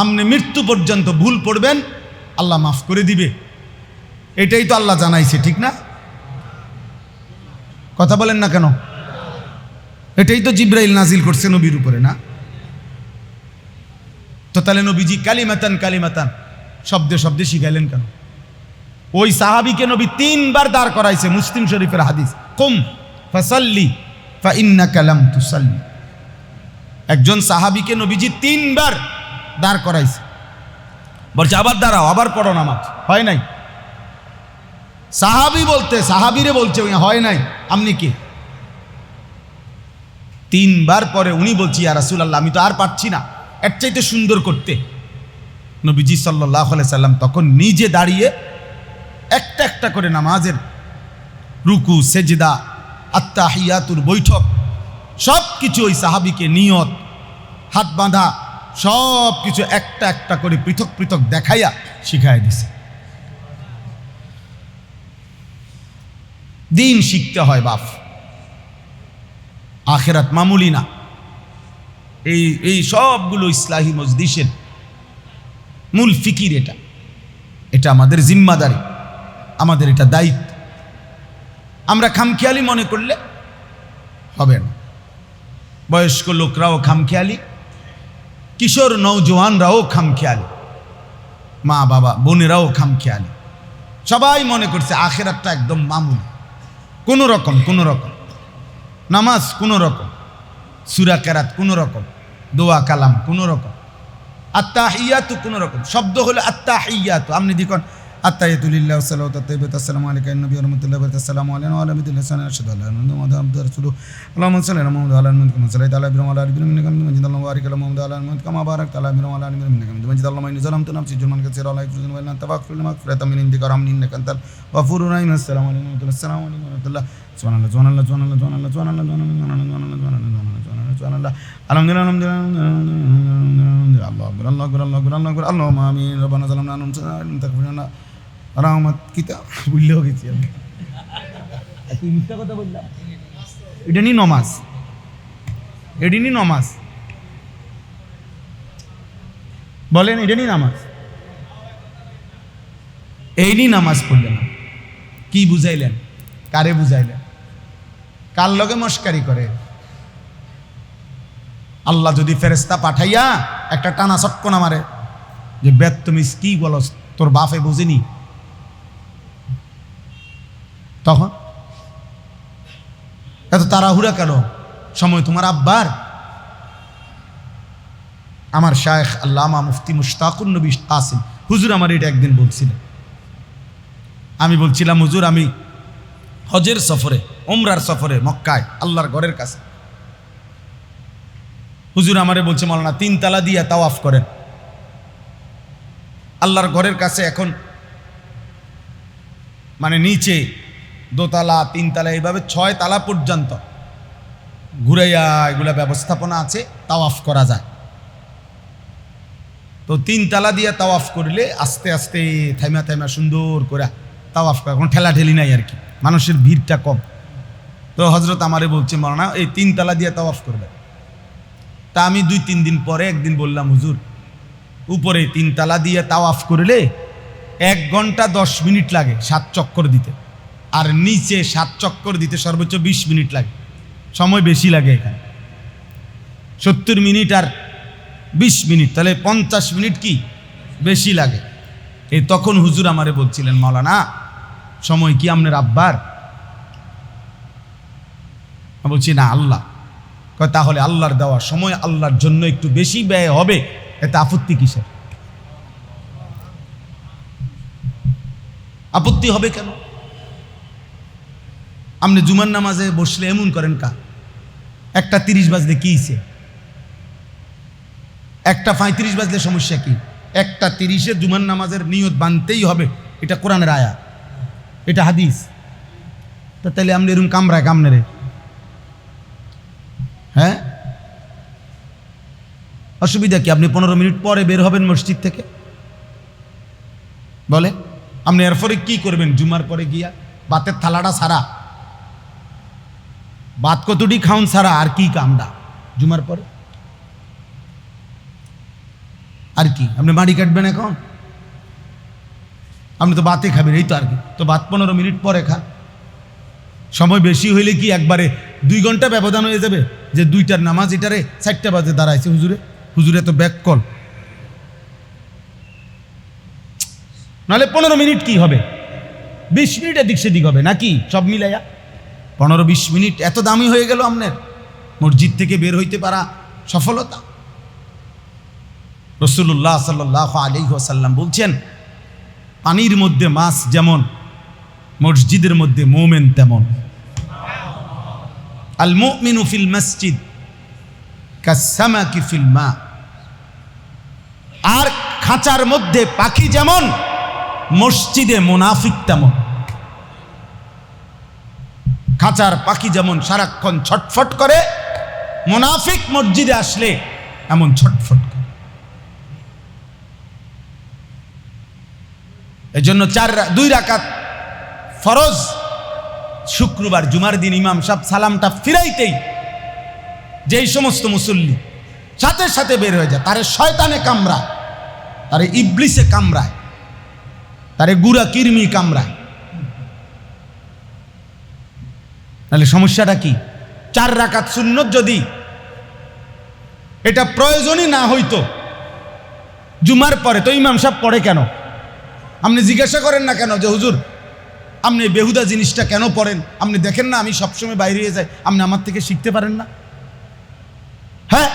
আপনি মৃত্যু পর্যন্ত ভুল পড়বেন, আল্লাহ মাফ করে দিবে। এটাই তো আল্লাহ জানাইছে, ঠিক না? কথা বলেন না কেন? এটাই তো জিব্রাইল নাজিল করছে নবীর উপরে, না? তো তাহলে নবীজি কালিমাতান কালিমাতান শব্দে শব্দে শিখাইলেন কেন? ওই সাহাবীকে নবী 3 বার দাঁড় করাইছে, মুসলিম শরীফের হাদিস। কুম ফাসাল্লি ফা ইন্নাকা লাম তুসাল্লি। একজন সাহাবীকে নবীজি 3 বার দাঁড় করাইছে, বলছে আবার দাঁড়াও, আবার পড়ো নামাজ। হয় নাই। সাহাবীরে বলছে হয় নাই, আপনি কে? 3 বার পরে উনি বলছি, ইয়া রাসূলুল্লাহ, আমি তো আর পারছি না, এর চাইতে সুন্দর করতে। নবীজি সাল্লাল্লাহু আলাইহি সাল্লাম তখন নিজে দাঁড়িয়ে একটা একটা করে নামাজের রুকু, সেজদা, আত্তাহিয়াতুর বৈঠক সব কিছু ওই সাহাবীকে নিয়ত, হাত বাঁধা সব কিছু একটা একটা করে পৃথক পৃথক দেখাইয়া শিখাই দিছে। দিন শিখতে হয় বাপ, আখিরাত মামুলি না। এই সবগুলো ইসলাহি মজলিসের মূল ফিকির এটা আমাদের জিম্মাদারি, আমাদের এটা দায়িত্ব। আমরা খামখেয়ালি মনে করলে হবে না। বয়স্ক লোকরাও খামখেয়ালি, কিশোর নওজোয়ানরাও খামখেয়ালি, মা বাবা বোনেরাও খামখেয়ালি। সবাই মনে করছে আখিরাতটা একদম মামুলি, কোনো রকম নামাজ কোনো রকম, সূরা কেরাত কোনো রকম, দোয়া কালাম কোনো রকম, আত্তাহিয়াতু কোনো রকম। শব্দ হলো আত্তাহিয়াতু। আপনি দেখুন আত্তাহিয়াতু লিল্লাহি ওয়া সালাতু তাইয়্যিবাতু আসসালামু আলাইকা ইয়া নবী ওয়া রাহমাতুল্লাহি ওয়া বারাকাতুহু, আসসালামু আলাইনা ওয়া আলা আবিদিল্লাহি সানা আশহাদু আল্লা ইলাহা ইল্লাল্লাহ ওয়া আশহাদু আন্না রাসূলুহু। আল্লাহুম্মা সাল্লি আলা মুহাম্মাদ ওয়া আলা আলি মুহাম্মাদ কামা সাল্লাইতা আলা ইব্রাহিম ওয়া আলা আলি ইব্রাহিম ইন্নাকা হামিদুম মাজিদ। আল্লাহুম্মা বারিক আলা মুহাম্মাদ ওয়া আলা আলি মুহাম্মাদ কামা বারাকতা আলা ইব্রাহিম ওয়া আলা আলি ইব্রাহিম ইন্নাকা হামিদুম মাজিদ। আল্লাহুম্মা ইন্নী যালামতু নাফসি যুলমান কাসীরা ওয়া লা ইয়াগফিরু যুনুবা ইল্লা আনতা ফাগফির লি মাগফিরাতাম মিন ইনদিকা ওয়ারহামনি ইন্নাকা আনতাল গফুরুর রাহিম। আসসালামু আলাইকুম ওয়া রাহমাতুল্লাহ। আসসালামু আলাইকুম ওয়া রাহমাতুল্লাহ। সুবহানাল্লাহ সুবহানাল্লাহ সুবহানাল্লাহ সুবহানাল্লাহ সুবহানাল্লাহ সুবহানাল্লাহ সুবহানাল্লাহ আলহামদুলিল্লাহ আলহামদুলিল্লাহ আল্লাহু আকবার আল্লাহু আকবার আল্লাহু আকবার আল্লাহু আকবার আল্লাহুম্মা আমিন। রব্বানা যালামনা আনফুসানা তাগফিরনা রহমত কিতাব বুঝলেও গেছি আমি। মিথ্যা কথা বললাম? এটা নি নমাজ, এটি নি নমাজ বলেন, এটা নি নামাজ? এই নি নামাজ পড়লেন না, কি বুঝাইলেন? কারে বুঝাইলেন? কার লগে মস্কারি করে? আল্লাহ যদি ফেরেশতা পাঠাইয়া একটা টানা চটকনা মারে যে বেদ তুমি কি বলস, তোর বাপে বুঝেনি, তখন এত তাড়াহুড়া কেন? সময় তোমার আব্বার। আমার শায়েখ আল্লামা মুফতি মুশতাকুর নবী কাসিম হুজুর আমার এটা একদিন বলছিলেন। আমি বলছিলাম, হুজুর আমি হজের সফরে, উমরার সফরে মক্কায় আল্লাহর ঘরের কাছে, হুজুর আমারে বলছে মাওলানা 3 তালা দিয়া তাওয়াফ করেন আল্লাহর ঘরের কাছে। এখন মানে নিচে 2 তালা 3 তালা এইভাবে 6 তালা পর্যন্ত ঘুরাইয়া এগুলা ব্যবস্থাপনা আছে, তাওয়াফ করা যায়। তো 3 তালা দিয়ে তাওয়াফ করলে আস্তে আস্তে থাইমা থাইমা সুন্দর করে তাওয়াফ করা, কোনো ঠেলা ঠেলি নাই আর কি, মানুষের ভিড়টা কম। তো হজরত আমারে বলছে মাওলানা এই 3 তালা দিয়ে তাওয়াফ করবে। তা আমি 2-3 দিন পরে একদিন বললাম, হুজুর উপরে 3 তালা দিয়ে তাওয়াফ করলে 1 ঘন্টা 10 মিনিট লাগে 7 চক্কর দিতে, আর নিচে 7 চক্কর দিতে সর্বোচ্চ 20 মিনিট লাগে, সময় বেশি লাগে এখানে 70 মিনিট আর 20 মিনিট, তাহলে 50 মিনিট কি বেশি লাগে। এই তখন হুজুর আমারে বলছিলেন, মাওলানা সময় কি আপনার আব্বার? বলছি না, আল্লাহ। তাহলে আল্লাহর দেওয়া সময় আল্লাহর জন্য একটু বেশি ব্যয় হবে, এতে আপত্তি কিসের? আপত্তি হবে কেন? আপনি জুমার নামাজে বসলে এমন করেন কা 1:30 বাজলে কি হইছে? 1:35 বাজলে সমস্যা কি? 1:30 জুমার নামাজের নিয়ত বানতেই হবে, এটা কোরআনের আয়াত, এটা হাদিস। তা তাহলে আপনি এরকম কামরায় কামনে, হ্যাঁ অসুবিধা কি? আপনি 15 মিনিট পরে বের হবেন মসজিদ থেকে, বলে আপনি এরপরে কি করবেন? জুমার পরে গিয়া ভাতের থালাটা ছাড়া, ভাত কতটি খাউন ছাড়া আর কি কামটা জুমার পরে? আর কি আপনি মাড়ি কাটবেন এখন? আপনি তো ভাতে খাবেন, এই তো আর কি, তো ভাত 15 মিনিট পরে খান। সময় বেশি হইলে কি একবারে 2 ঘন্টা ব্যবধান হয়ে যাবে যে 2টার নামাজ এটারে 4টা বাজে দাঁড়াইছে হুজুরে তো ব্যাক কল, নাহলে 15 মিনিট কি হবে, 20 মিনিট এদিক সেদিক হবে নাকি, সব মিলাইয়া 15-20 মিনিট এত দামি হয়ে গেল আপনার মসজিদ থেকে বের হইতে পারা সফলতা। রাসূলুল্লাহ সাল্লাল্লাহু আলাইহি ওয়াসাল্লাম বলছেন, পানির মধ্যে মাছ যেমন, মসজিদের মধ্যে মুমিন তেমন। আল মুমিনু ফিল মসজিদ কাসসামাকি ফিল মা। আর খাঁচার মধ্যে পাখি যেমন, মসজিদে মুনাফিক তেমন। খাঁচার পাখি যেমন সারাক্ষণ ছটফট করে, মুনাফিক মসজিদে আসলে এমন ছটফট করে। এজন্য 2 রাকাত ফরজ শুক্রবার জুমার দিন ইমাম সাহেব সালামটা ফিরাইতেই যেই সমস্ত মুসল্লি সাথে সাথে বের হয়ে যায়, তারে শয়তানে কামড়ায়, তারে ইবলিসে কামড়ায়, তারে গুড়া কিরমি কামড়ায়। তাহলে সমস্যাটা কি? 4 রাকাত সুন্নত যদি এটা প্রয়োজনই না হইতো জুমার পরে, তো ইমাম সাহেব পড়ে কেন? আপনি জিজ্ঞাসা করেন না কেন যে হুজুর আপনি বেহুদা জিনিসটা কেন পড়েন? আপনি দেখেন না আমি সবসময় বাইরে হয়ে যাই, আপনি আমার থেকে শিখতে পারেন না? হ্যাঁ,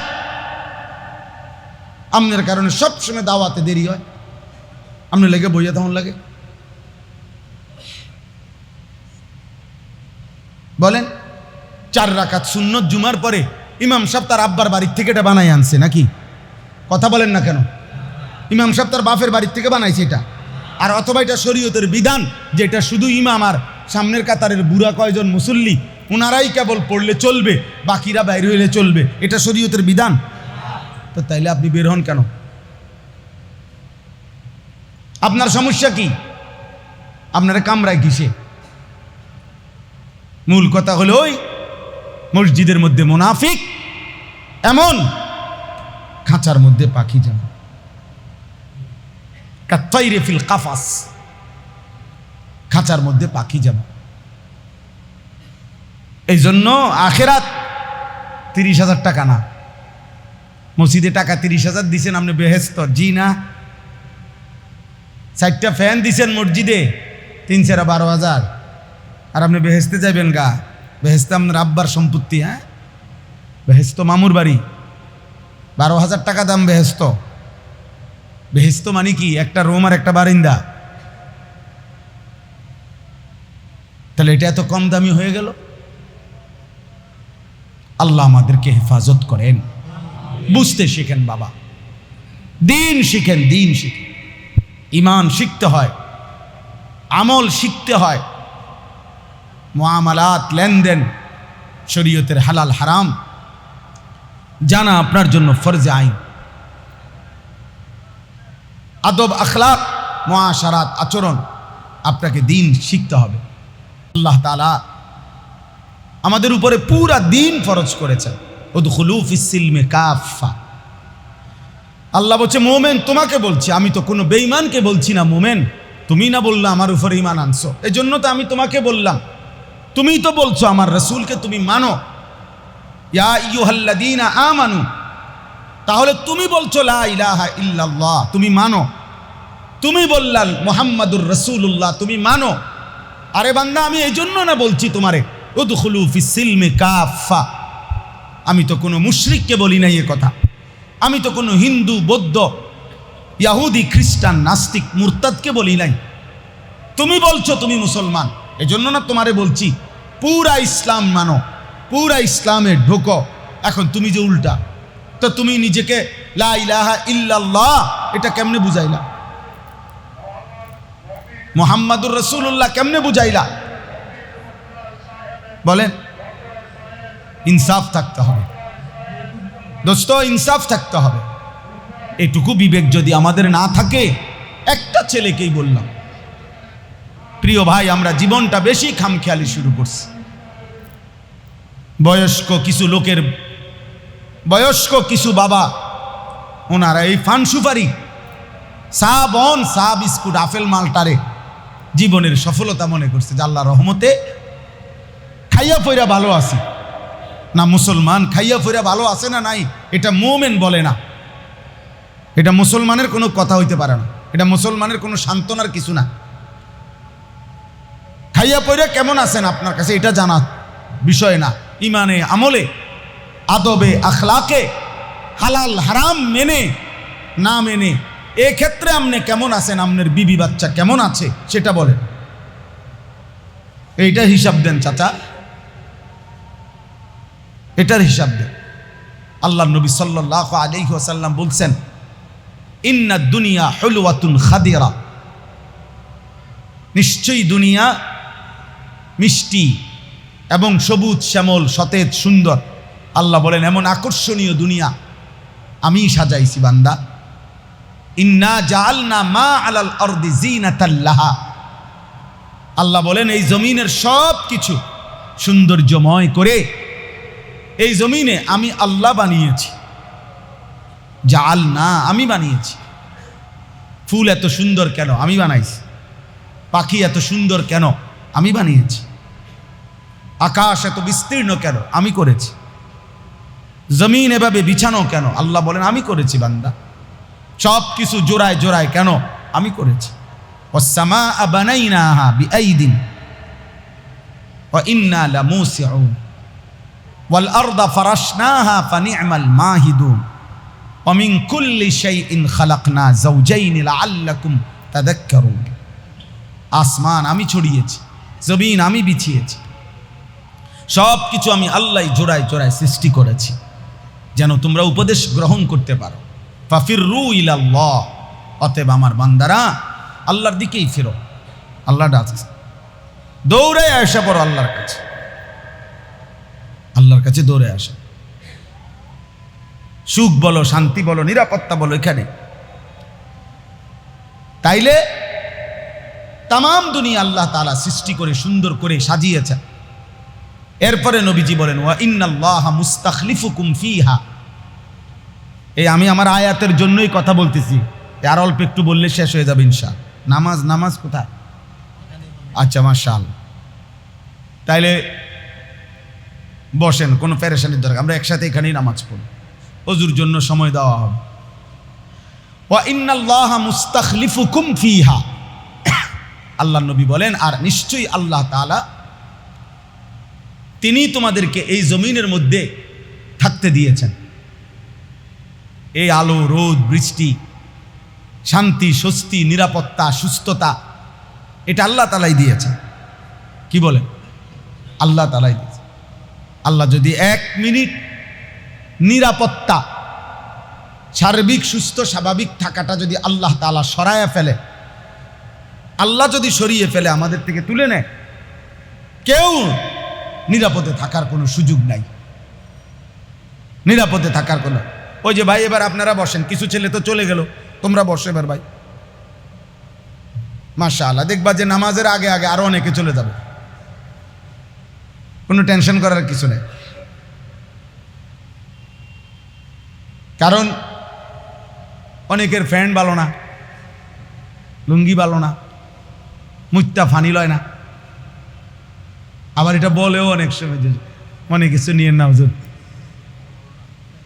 আপনার কারণে সবসময় দাওয়াতে দেরি হয়, আপনি লেগে বইয়া তখন লাগে। বলেন 4 রাকাত সুন্নত জুমার পরে ইমাম সাহেব তার আব্বার বাড়ির থেকে এটা বানাই আনছে নাকি? কথা বলেন না কেন? ইমাম সাহেব তার বাপের বাড়ির থেকে বানাইছে এটা, আর অথবা এটা শরীয়তের বিধান যে এটা শুধু ইমাম আর সামনের কাতারের বুড়া কয়জন মুসল্লি ওনারাই কেবল পড়লে চলবে, বাকিরা বাইরে হইলে চলবে, এটা শরীয়তের বিধান। তো তাইলে আপনি বের হন কেন? আপনার সমস্যা কি? আপনারা কামরায় কিসে? মূল কথা হলো ওই মসজিদের মধ্যে মুনাফিক এমন, খাঁচার মধ্যে পাখি যেমন। কাত্তাইরে ফিল কাফাস, খাঁচার মধ্যে পাখি যেমন। এই জন্য আখেরাত 30,000 টাকা না, মসজিদে টাকা 30,000 দিছেন আপনি বেহেস্ত, জি না। 4টা ফ্যান দিছেন মসজিদে 3-12,000, আর আপনি বেহেস্তে যাবেন গা? বেহেস্তে আপনার আব্বার সম্পত্তি। হ্যাঁ, বেহেস্ত মামুর বাড়ি, 12,000 টাকা দাম বেহেস্ত। বেহেস্ত মানে কি? একটা রুম আর একটা বারিন্দা। তাহলে এটা এত কম দামি হয়ে গেল। আল্লাহ আমাদেরকে হেফাজত করেন। বুঝতে শিখেন বাবা, দিন শিখেন, দিন শিখেন। ইমান শিখতে হয়, আমল শিখতে হয়, মুআমালাত লেনদেন, শরীয়তের হালাল হারাম জানা আপনার জন্য ফরজে আইন। আদব, আখলাক, মুআশারাত, আচরণ আপনাকে দিন শিখতে হবে। আল্লাহ তাআলা আমাদের উপরে পুরা দিন ফরজ করেছেন। উদখুলু ফিস সিলমি কাফা। আল্লাহ বলছে মোমেন তোমাকে বলছি, আমি তো কোনো বেঈমানকে বলছি না। মোমেন তুমি না বললা আমার উপরে ঈমান আনছো, এজন্য তো আমি তোমাকে বললাম। তুমিই তো বলছো আমার রাসূলকে তুমি মানো, ইয়া আইয়ুহাল্লাযীনা আমানু। তাহলে তুমি বলছো লা ইলাহা ইল্লাল্লাহ, তুমি মানো। তুমি বললাম মুহাম্মাদুর রাসূলুল্লাহ, তুমি মানো। আরে বান্দা, আমি এই জন্য না বলছি তোমারে উদখুলু ফিস সিলমি কাফা। আমি তো কোনো মুশরিককে বলি নাই এ কথা, আমি তো কোনো হিন্দু, বৌদ্ধ, ইয়াহুদি, খ্রিস্টান, নাস্তিক, মুরতাদকে বলি নাই। তুমি বলছো তুমি মুসলমান, এজন্য না তোমারে বলছি পুরা ইসলাম মানো, পুরা ইসলামে ঢোকো। এখন তুমি যে উল্টা, তো তুমি নিজেকে লা ইলাহা ইল্লাল্লাহ এটা কেমনে বুঝাইলা? মুহাম্মাদুর রাসূলুল্লাহ কেমনে বুঝাইলা? বলেন। ইনসাফ থাকতে হবে দোস্ত, ইনসাফ থাকতে হবে। এটুকু বিবেক যদি আমাদের না থাকে, একটা ছেলেকেই বললাম, প্রিয় ভাই, আমরা জীবনটা বেশি খামখেয়ালি শুরু করছি। বয়স্ক কিছু লোকের, বয়স্ক কিছু বাবা ওনারা এই ফান সুপারি, চা বন, চা বিস্কুট, আপেল মালটারে জীবনের সফলতা মনে করছে যে আল্লাহ রহমতে খাইয়া পইরা ভালো আছি। না মুসলমান খাইয়া পইরা ভালো আছে না নাই এটা মোমেন বলে না, এটা মুসলমানের কোনো কথা হইতে পারে না, এটা মুসলমানের কোনো সান্ত্বনার কিছু না। খাইয়া পইরা কেমন আছেন আপনার কাছে এটা জানা বিষয় না। ইমানে, আমলে, আদবে, আখলাকে, হালাল হারাম মেনে না মেনে এক্ষেত্রে আপনি কেমন আছেন, আপনার বিবি বাচ্চা কেমন আছে সেটা বলেন। এইটা হিসাব দেন চাচা, এটার হিসাব দেন। আল্লাহ নবী সাল্লাল্লাহু আলাইহি ওয়াসাল্লাম বলছেন, ইন্না দুনিয়া হুলওয়াতুন খাদিরা, নিশ্চয়ই দুনিয়া মিষ্টি এবং সবুজ শ্যামল সতেজ সুন্দর। আল্লাহ বলেন এমন আকর্ষণীয় দুনিয়া আমি সাজাইছি বান্দা। ইন্না জাআলনা মা আলাল আরদি জিনাতাল লাহা, আল্লাহ বলেন এই জমিনের সব কিছু সৌন্দর্যময় করে এই জমিনে আমি আল্লাহ বানিয়েছি। জাআলনা, আমি বানিয়েছি। ফুল এত সুন্দর কেন? আমি বানাইছি। পাখি এত সুন্দর কেন? আমি বানিয়েছি। আকাশ এত বিস্তীর্ণ কেন? আমি করেছি। জমিন এভাবে বিছানো কেন? আল্লাহ বলেন আমি করেছি বান্দা। সব কিছু জোড়ায় জোড়ায় কেন? আমি করেছি। ওয়াস-সামাআ বানাইনাহা বিআইদিন ওয়া ইন্না লামুসিউন ওয়াল আরদা ফারাশনাহা ফানি'মাল মাহিদুন ওয়া মিন কুল্লি শাইইন খালাকনা যাওজাইন লাআল্লাকুম তাযাক্কারুন। আসমান আমি ছড়িয়েছি, জমিন আমি বিছিয়েছি, সব কিছু আমি আল্লাহ জোড়ায় জোড়ায় সৃষ্টি করেছি যেন তোমরা উপদেশ গ্রহণ করতে পারো। ফাফিররু ইলাল্লাহ, অতএব আমার বান্দারা আল্লাহর দিকেই ফেরো। আল্লাহ ডাকছে, দৌড়ে আসা পড়ো আল্লাহর কাছে, আল্লাহর কাছে দৌড়ে আসা। সুখ বলো, শান্তি বলো, নিরাপত্তা বলো এখানে। তাইলে তামাম দুনিয়া আল্লাহ তাআলা সৃষ্টি করে সুন্দর করে সাজিয়েছেন। এরপরে নবীজি বলেন ওয়া ইন্নাল্লাহা মুস্তাখলিফুকুম ফিহা। এই আমি আমার আয়াতের জন্যই কথা বলতেছি, আর অল্প একটু বললে শেষ হয়ে যাবে ইনশাআল্লাহ। নামাজ কোথায়? আচ্ছা মাশাআল্লাহ। তাইলে বসেন, কোনো পেরেশানির দরকার, আমরা একসাথে এখানেই নামাজ পড়ব, ওযুর জন্য সময় দেওয়া হবে। ওয়া ইন্নাল্লাহা মুস্তাখলিফুকুম ফিহা, আল্লাহ নবী বলেন আর নিশ্চয়ই আল্লাহ তাআলা তিনি তোমাদেরকে এই জমিনের মধ্যে থাকতে দিয়েছেন। এই আলো, রোদ, বৃষ্টি, শান্তি, স্বস্তি, নিরাপত্তা, সুস্থতা এটা আল্লাহ তাআলাই দিয়েছেন। কি বলে? আল্লাহ তাআলাই দিয়েছেন। আল্লাহ যদি 1 মিনিট নিরাপত্তা, সার্বিক সুস্থ স্বাভাবিক থাকাটা যদি আল্লাহ তাআলা সরায়া ফেলে, আল্লাহ যদি সরিয়ে ফেলে, আমাদের থেকে তুলে নেয়, কেউ নিরাপদে থাকার কোনো সুযোগ নাই। নিরাপদে থাকার কোনো, ওই যে ভাই এবার আপনারা বসেন, কিছু ছেলে তো চলে গেল, তোমরা বসো এবার ভাই। মাশাআল্লাহ, দেখবা যে নামাজের আগে আগে আরো অনেকে চলে যাবে, কোনো টেনশন করার কিছু নেই। কারণ অনেকের ফ্যান ভালো না, লুঙ্গি ভালো না, মুত্তা ফানি লয় না, আবার এটা বলেও অনেক সময় যে অনেক কিছু নিয়ে না হুজুর,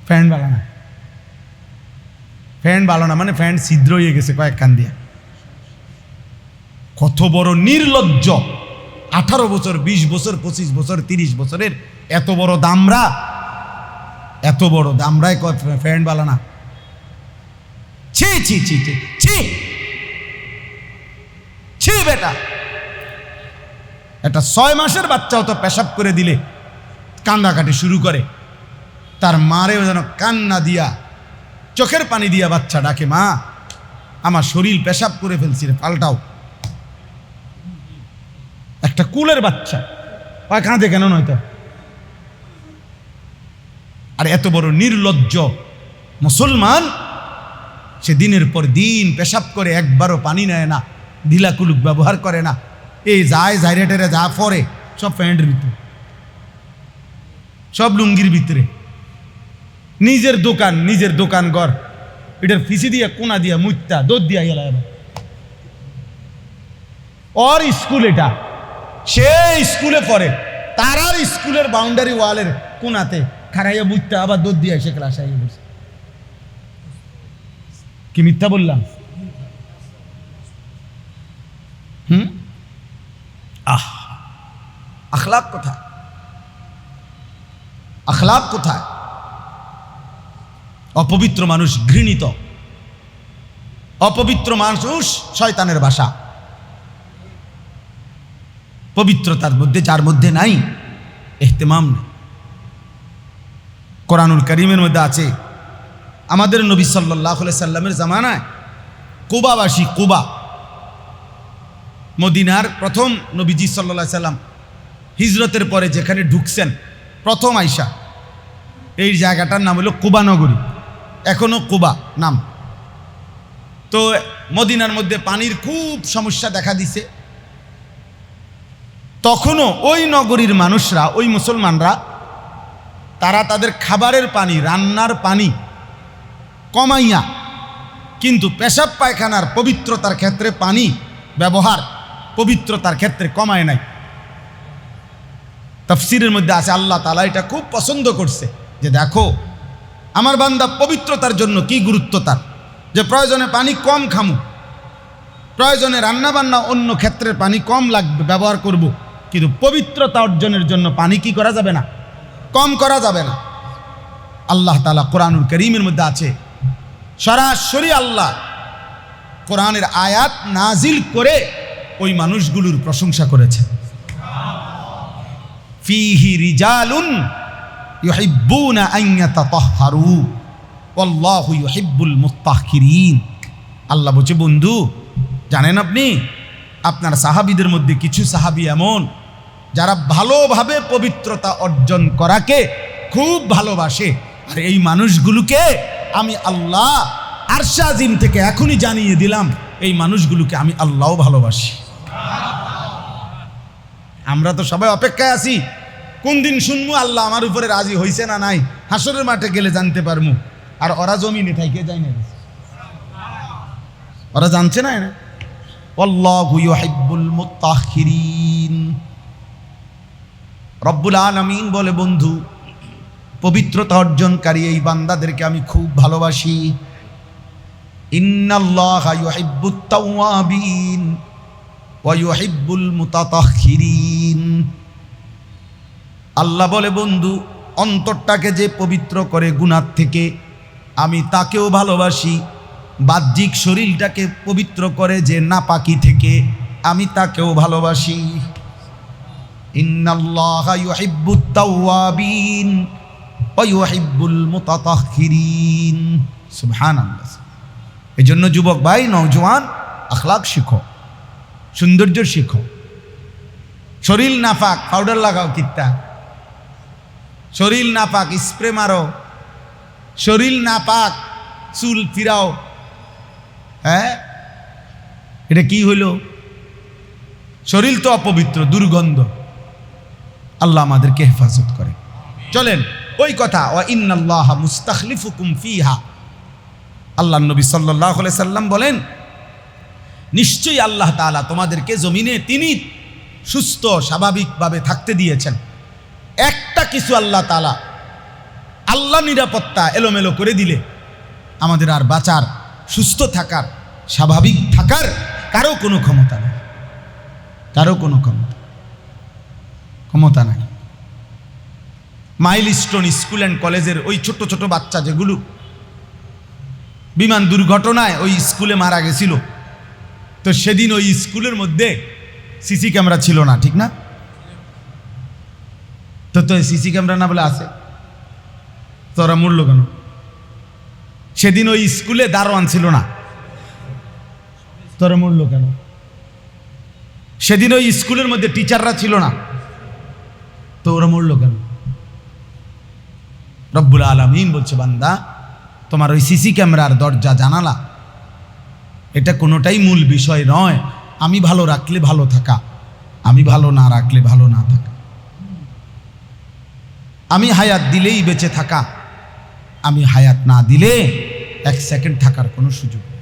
ফ্যান ভালো না। ফ্যান ভালো না মানে ফ্যান ছিদ্র হয়ে গেছে কয়েক কান দিয়ে। কত বড় নির্লজ্জ! 18 বছর, 20 বছর, 25 বছর, 30 বছরের এত বড় দামরা, এত বড় দামরাই ফ্যান ভালো না। ছি ছি ছি ছি ছি ছি বেটা, একটা 6 মাসের বাচ্চাও তো পেশাব করে দিলে কান্দাকাটি শুরু করে, তার মারেও যেন কান্না দিয়া, চোখের পানি দিয়া বাচ্চা ডাকে, মা আমার শরীর পেশাব করে ফেলছি রে, পাল্টাও। একটা কুলের বাচ্চা ওই কাঁদে কেন নয়তো? আর এত বড় নির্লজ্জ মুসলমান, সে দিনের পর দিন পেশাব করে, একবারও পানি নেয় না, ঢিলা কুলুক ব্যবহার করে না, এই যায় জাইরেটেরে যা পরে সব প্যান্টের ভিতরে, সব লুঙ্গির ভিতরে, নিজের দোকান ঘর এটার ফিসি দিয়া কোনা দিয়া মুত্যা দৌড় দিয়া গেল। ওর স্কুল এটা, সে স্কুলে পড়ে, তারার স্কুলের বাউন্ডারি ওয়ালের কোনাতে খারাইয়া মুত্যা আবার দৌড় দিয়া এসে ক্লাসে আইয়া বসে। কি মিথ্যা বললাম? আখলাক কোথায়? আখলাক কোথায়? অপবিত্র মানুষ ঘৃণিত, অপবিত্র মানুষ শয়তানের বাসা। পবিত্রতার মধ্যে যার মধ্যে নাই ইহতিমাম নেই। কোরআনুল কারীমের মধ্যে আছে আমাদের নবী সাল্লাল্লাহু আলাইহি সাল্লামের জামানায় কুবাবাসী, কুবা মদিনার প্রথম নবীজি সাল্লাল্লাহু আলাইহি সাল্লাম হিজরতের পরে যেখানে ঢুকছেন প্রথম আইসা, এই জায়গাটার নাম হলো কুবা নগরী, এখনো কুবা নাম। তো মদিনার মধ্যে পানির খুব সমস্যা দেখা দিছে। তখনও ওই নগরীর মানুষরা, ওই মুসলমানরা, তারা তাদের খাবারের পানি, রান্নার পানি কমাইয়া কিন্তু পেশাব পায়খানার পবিত্রতার ক্ষেত্রে পানি ব্যবহার পবিত্রতার ক্ষেত্রে কমায় নাই। তাফসীরের মধ্যে আছে আল্লাহ তাআলা এটা খুব পছন্দ করছে যে দেখো আমার বান্দা পবিত্রতার জন্য কি গুরুত্ব তার, যে প্রয়োজনে পানি কম খামু, প্রয়োজনে রান্না বান্না অন্য ক্ষেত্রের পানি কম লাগবে ব্যবহার করব, কিন্তু পবিত্রতা অর্জনের জন্য পানি কি করা যাবে না, কম করা যাবে না। আল্লাহ তাআলা কোরআনুল কারীমের মধ্যে আছে সরাসরি আল্লাহ কোরআনের আয়াত নাজিল করে ওই মানুষগুলোর প্রশংসা করেছে। ফীহি রিজালুন ইউহিব্বুনা আন ইয়াতাতাহহারু ওয়াল্লাহু ইউহিব্বুল মুত্তাহহিরিন। আল্লাহ বলছে বন্ধু জানেন আপনি, আপনার সাহাবীদের মধ্যে কিছু সাহাবী এমন যারা ভালোভাবে পবিত্রতা অর্জন করাকে খুব ভালোবাসে, আর এই মানুষগুলোকে আমি আল্লাহ আরশে আজিম থেকে এখনই জানিয়ে দিলাম এই মানুষগুলোকে আমি আল্লাহও ভালোবাসি। আমরা তো সবাই অপেক্ষায় আছি কোন দিন শুনবো আল্লাহ আমার উপরে রাজি হইছে না নাই, হাসরের মাঠে গেলে জানতে পারবো। আর ওরা জমিনে থাইকে যায় না, ওরা জানছে না। আল্লাহু ইউহিব্বুল মুত্তাহহিরিন। রব্বুল আলামিন বলে বন্ধু পবিত্রতা অর্জনকারী এই বান্দাদেরকে আমি খুব ভালোবাসি। ইন্নাল্লাহা ইউহিব্বুত তাওয়াবিন ওয়া ইউহিব্বুল মুতাতাহহিরিন। আল্লাহ বলে বন্ধু অন্তরটাকে যে পবিত্র করে গুনাহ থেকে আমি তাকেও ভালোবাসি, বাহ্যিক শরীরটাকে পবিত্র করে যে নাপাকি থেকে আমি তাকেও ভালোবাসি। ইন্নাল্লাহা ইউহিব্বুত তাওয়াবিন ওয়া ইউহিব্বুল মুতাতাহহিরিন। সুবহানাল্লাহ। এজন্য যুবক ভাই, নওজোয়ান, আখলাক শিখো, সৌন্দর্য শিখো। শরীর নাপাক পাউডার লাগাও কিত্তা, শরীর নাপাক স্প্রে মারো, শরীর নাপাক চুল ফিরাও। হ্যাঁ, এটা কি হইল? শরীর তো অপবিত্র, দুর্গন্ধ। আল্লাহ আমাদেরকে হেফাজত করে। চলেন ওই কথা, ওয়া ইন্নাল্লাহা মুস্তাখলিফুকুম ফিহা। আল্লাহ নবী সাল্লাল্লাহু আলাইহি সাল্লাম বলেন নিশ্চয়ই আল্লাহ তাআলা তোমাদেরকে জমিনে তিনি সুস্থ স্বাভাবিকভাবে থাকতে দিয়েছেন। একটা কিছু আল্লাহ তাআলা, আল্লাহ নিরাপত্তা এলোমেলো করে দিলে আমাদের আর বাঁচার, সুস্থ থাকার, স্বাভাবিক থাকার কারো কোনো ক্ষমতা নেই, কারো কোনো ক্ষমতা নাই। মাইলস্টোন স্কুল অ্যান্ড কলেজের ওই ছোট ছোট বাচ্চা যেগুলো বিমান দুর্ঘটনায় ওই স্কুলে মারা গেছিল, তো সেদিন ওই স্কুলের মধ্যে সিসি ক্যামেরা ছিল না, ঠিক না? তো সিসি ক্যামেরা না বলে আছে, তো ওরা মরল কেন? সেদিন ওই স্কুলে দারোয়ান ছিল না, তোরা মরল কেন? সেদিন ওই স্কুলের মধ্যে টিচাররা ছিল না, তো ওরা মরল কেন? রব্বুল আলামিন বলছে বান্দা তোমার ওই সিসি ক্যামেরার দরজা জানালা এটা কোনোটাই মূল বিষয় নয়। আমি ভালো রাখলে ভালো থাকা, আমি ভালো না রাখলে ভালো না থাকা, আমি হায়াত দিলেই বেঁচে থাকা, আমি হায়াত না দিলে এক সেকেন্ড থাকার কোনো সুযোগ নেই।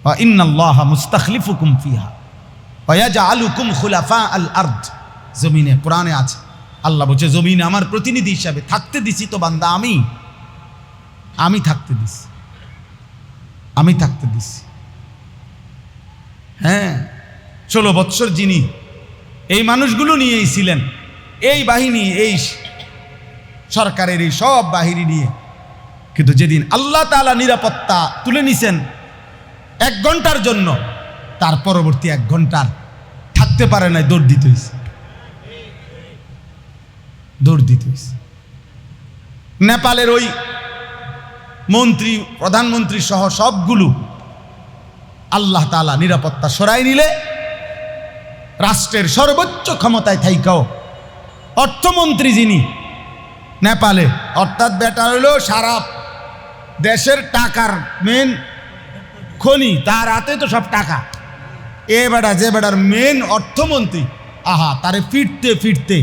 ওয়া ইন্নাল্লাহা মুস্তাখলিফুকুম ফিহা ওয়া ইয়াজআলুকুম খুলাফা আল আরদ। জমিনে কোরআনে আছে, আল্লাহ বলছে জমিনে আমার প্রতিনিধি হিসাবে থাকতে দিছি তো বান্দা, আমি থাকতে দিছি, আমি থাকতে দিছি। হ্যাঁ, 16 বৎসর যিনি এই মানুষগুলো নিয়েই ছিলেন, এই বাহিনী, এই সরকারের এই সব বাহিনী নিয়ে, কিন্তু যেদিন আল্লাহ তাআলা নিরাপত্তা তুলে নিছেন 1 ঘন্টার জন্য, তার পরবর্তী 1 ঘন্টার থাকতে পারে নাই, দৌড় দিতে হয়েছে, দৌড় দিতে হয়েছে। নেপালের ওই মন্ত্রী, প্রধানমন্ত্রী সহ সবগুলো আল্লাহ তাআলা নিরাপত্তা সরাই নিলে রাষ্ট্রের সর্বোচ্চ ক্ষমতায় থাইকাও অর্থমন্ত্রী যিনি নেপালে, অর্থাৎ বেটা হইল সারা দেশের টাকার মেন খনি, তার হাতে তো সব টাকা, এ বেটা যে বেটার মেন অর্থমন্ত্রী, আহা তারে ফিরতে ফিরতে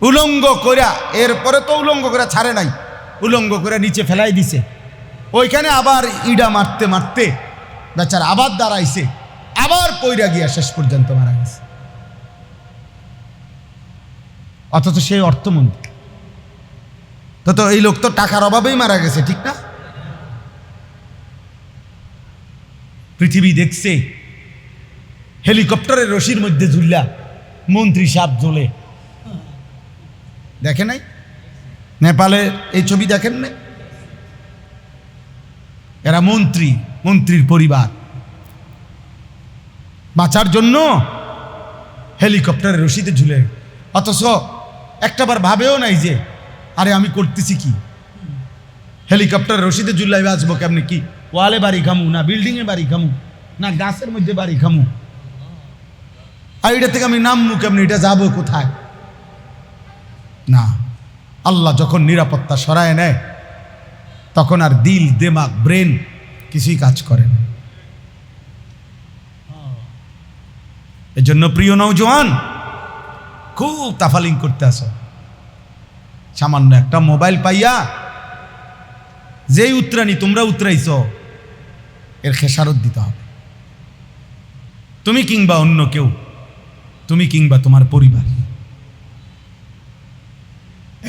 উলঙ্গ কইরা, এরপরে তো উলঙ্গ করে ছাড়ে নাই, উলঙ্গ করে নিচে ফেলাই দিছে, ওইখানে আবার ইডা মারতে মারতে বেচারা আবার দাঁড়াইছে, আবার পইরা গিয়া শেষ পর্যন্ত মারা গেছে। অথচ সেই অর্থমন্ত্রী তো এই লোক তো টাকার অভাবেই মারা গেছে, ঠিক না? পৃথিবী দেখছে হেলিকপ্টারের রশির মধ্যে ঝুললা মন্ত্রী সাপ ঝোলে, দেখে নাই? নেপালে এই ছবি দেখেন না? এরা মন্ত্রীর পরিবার বাঁচার জন্য হেলিকপ্টারের রশিতে ঝুলে, অথচ একটাবার ভাবেও নাই যে আরে আমি করতেছি কি, হেলিকপ্টারের রশিতে ঝুলাই বাঁচবো কেমনি, কি ওয়ালে বাড়ি খামু, না বিল্ডিংয়ে বাড়ি খামু, না গাছের মধ্যে বাড়ি খামু, আর এটা থেকে আমি নামমু কেমনি, এটা যাবো কোথায়? না, আল্লাহ যখন নিরাপত্তা সরায় নেয় তখন আর দিল, দিমাগ, ব্রেন কিছুই কাজ করে না। এজন্য প্রিয় নওজোয়ান, খুব তাফালিং করতে আসো, সামান্য একটা মোবাইল পাইয়া যেই উতরানি তোমরা উতরাইছ, এর খেসারত দিতে হবে। তুমি কিংবা অন্য কেউ, তুমি কিংবা তোমার পরিবার।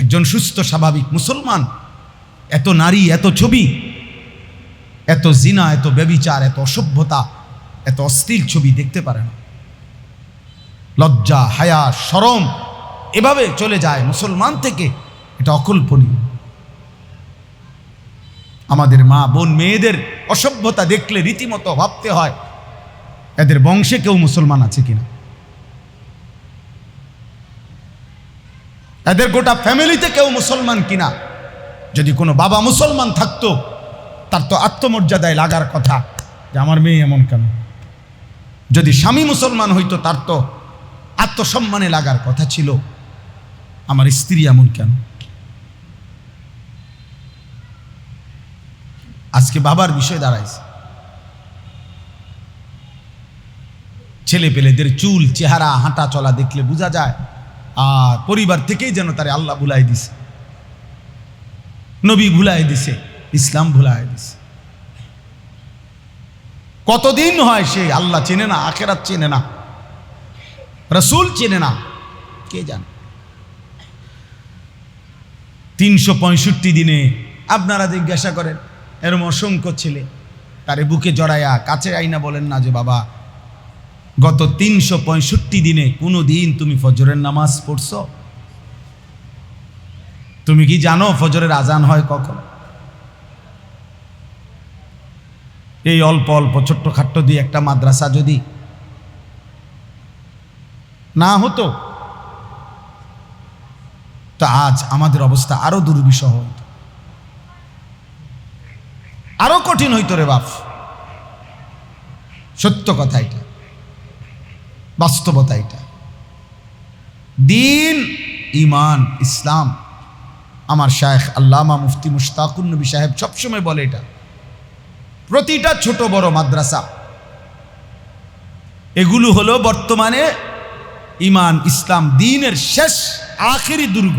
একজন সুস্থ স্বাভাবিক মুসলমান এত নারী, এত ছবি, এত জিনা, এত ব্যভিচার, এত অসভ্যতা, এত অশ্লীল ছবি দেখতে পারে না। লজ্জা, হায়া, শরম এভাবে চলে যায় মুসলমান থেকে, এটা অকল্পনীয়। আমাদের মা বোন মেয়েদের অসভ্যতা দেখলে রীতিমতো ভাবতে হয় এদের বংশে কেউ মুসলমান আছে কিনা, এদের গোটা ফ্যামিলিতে কেউ মুসলমান কিনা। যদি কোনো বাবা মুসলমান থাকতো, তার তো আত্মমর্যাদায় লাগার কথা যে আমার মেয়ে এমন কেন। যদি স্বামী মুসলমান হইতো, তার তো আত্মসম্মানে লাগার কথা ছিল আমার স্ত্রী এমন কেন। আজকে বাবার বিষয় দাঁড়াইছে, ছেলে পেলেদের চুল, চেহারা, হাঁটা চলা দেখলে বোঝা যায় আর পরিবার থেকেই যেন তারে আল্লাহ ভুলাই দিছে, নবী ভুলাই দিছে, ইসলাম ভুলাই দিছে। কতদিন হয় সে আল্লাহ চেনে না, আখিরাত চেনে না, রাসূল চেনে না, কে জানে। 365 দিনে আপনারা জিজ্ঞাসা করেন, এরম অসংখ্য ছেলে তারে বুকে জড়াইয়া কাছে আইনা বলেন না যে বাবা গত 365 দিনে কোনো দিন তুমি ফজরের নামাজ পড়ছো? তুমি কি জানো ফজরের আজান হয় কখন? এই অল্প অল্প ছোট্ট খাট্ট দিয়ে একটা মাদ্রাসা যদি না হতো, তা আজ আমাদের অবস্থা আরো দুর্বিষহ হইত, আরো কঠিন হইতো রে বাপ। সত্য কথা এটা, বাস্তবতা এটা। দিন, ইমান, ইসলাম, আমার শায়েখ আল্লামা মুফতি মুশতাকুন নবী সাহেব সবসময় বলে এটা। প্রতিটা ছোট বড় মাদ্রাসা এগুলো হলো বর্তমানে ইমান, ইসলাম, দ্বীনের শেষ আখেরি দুর্গ,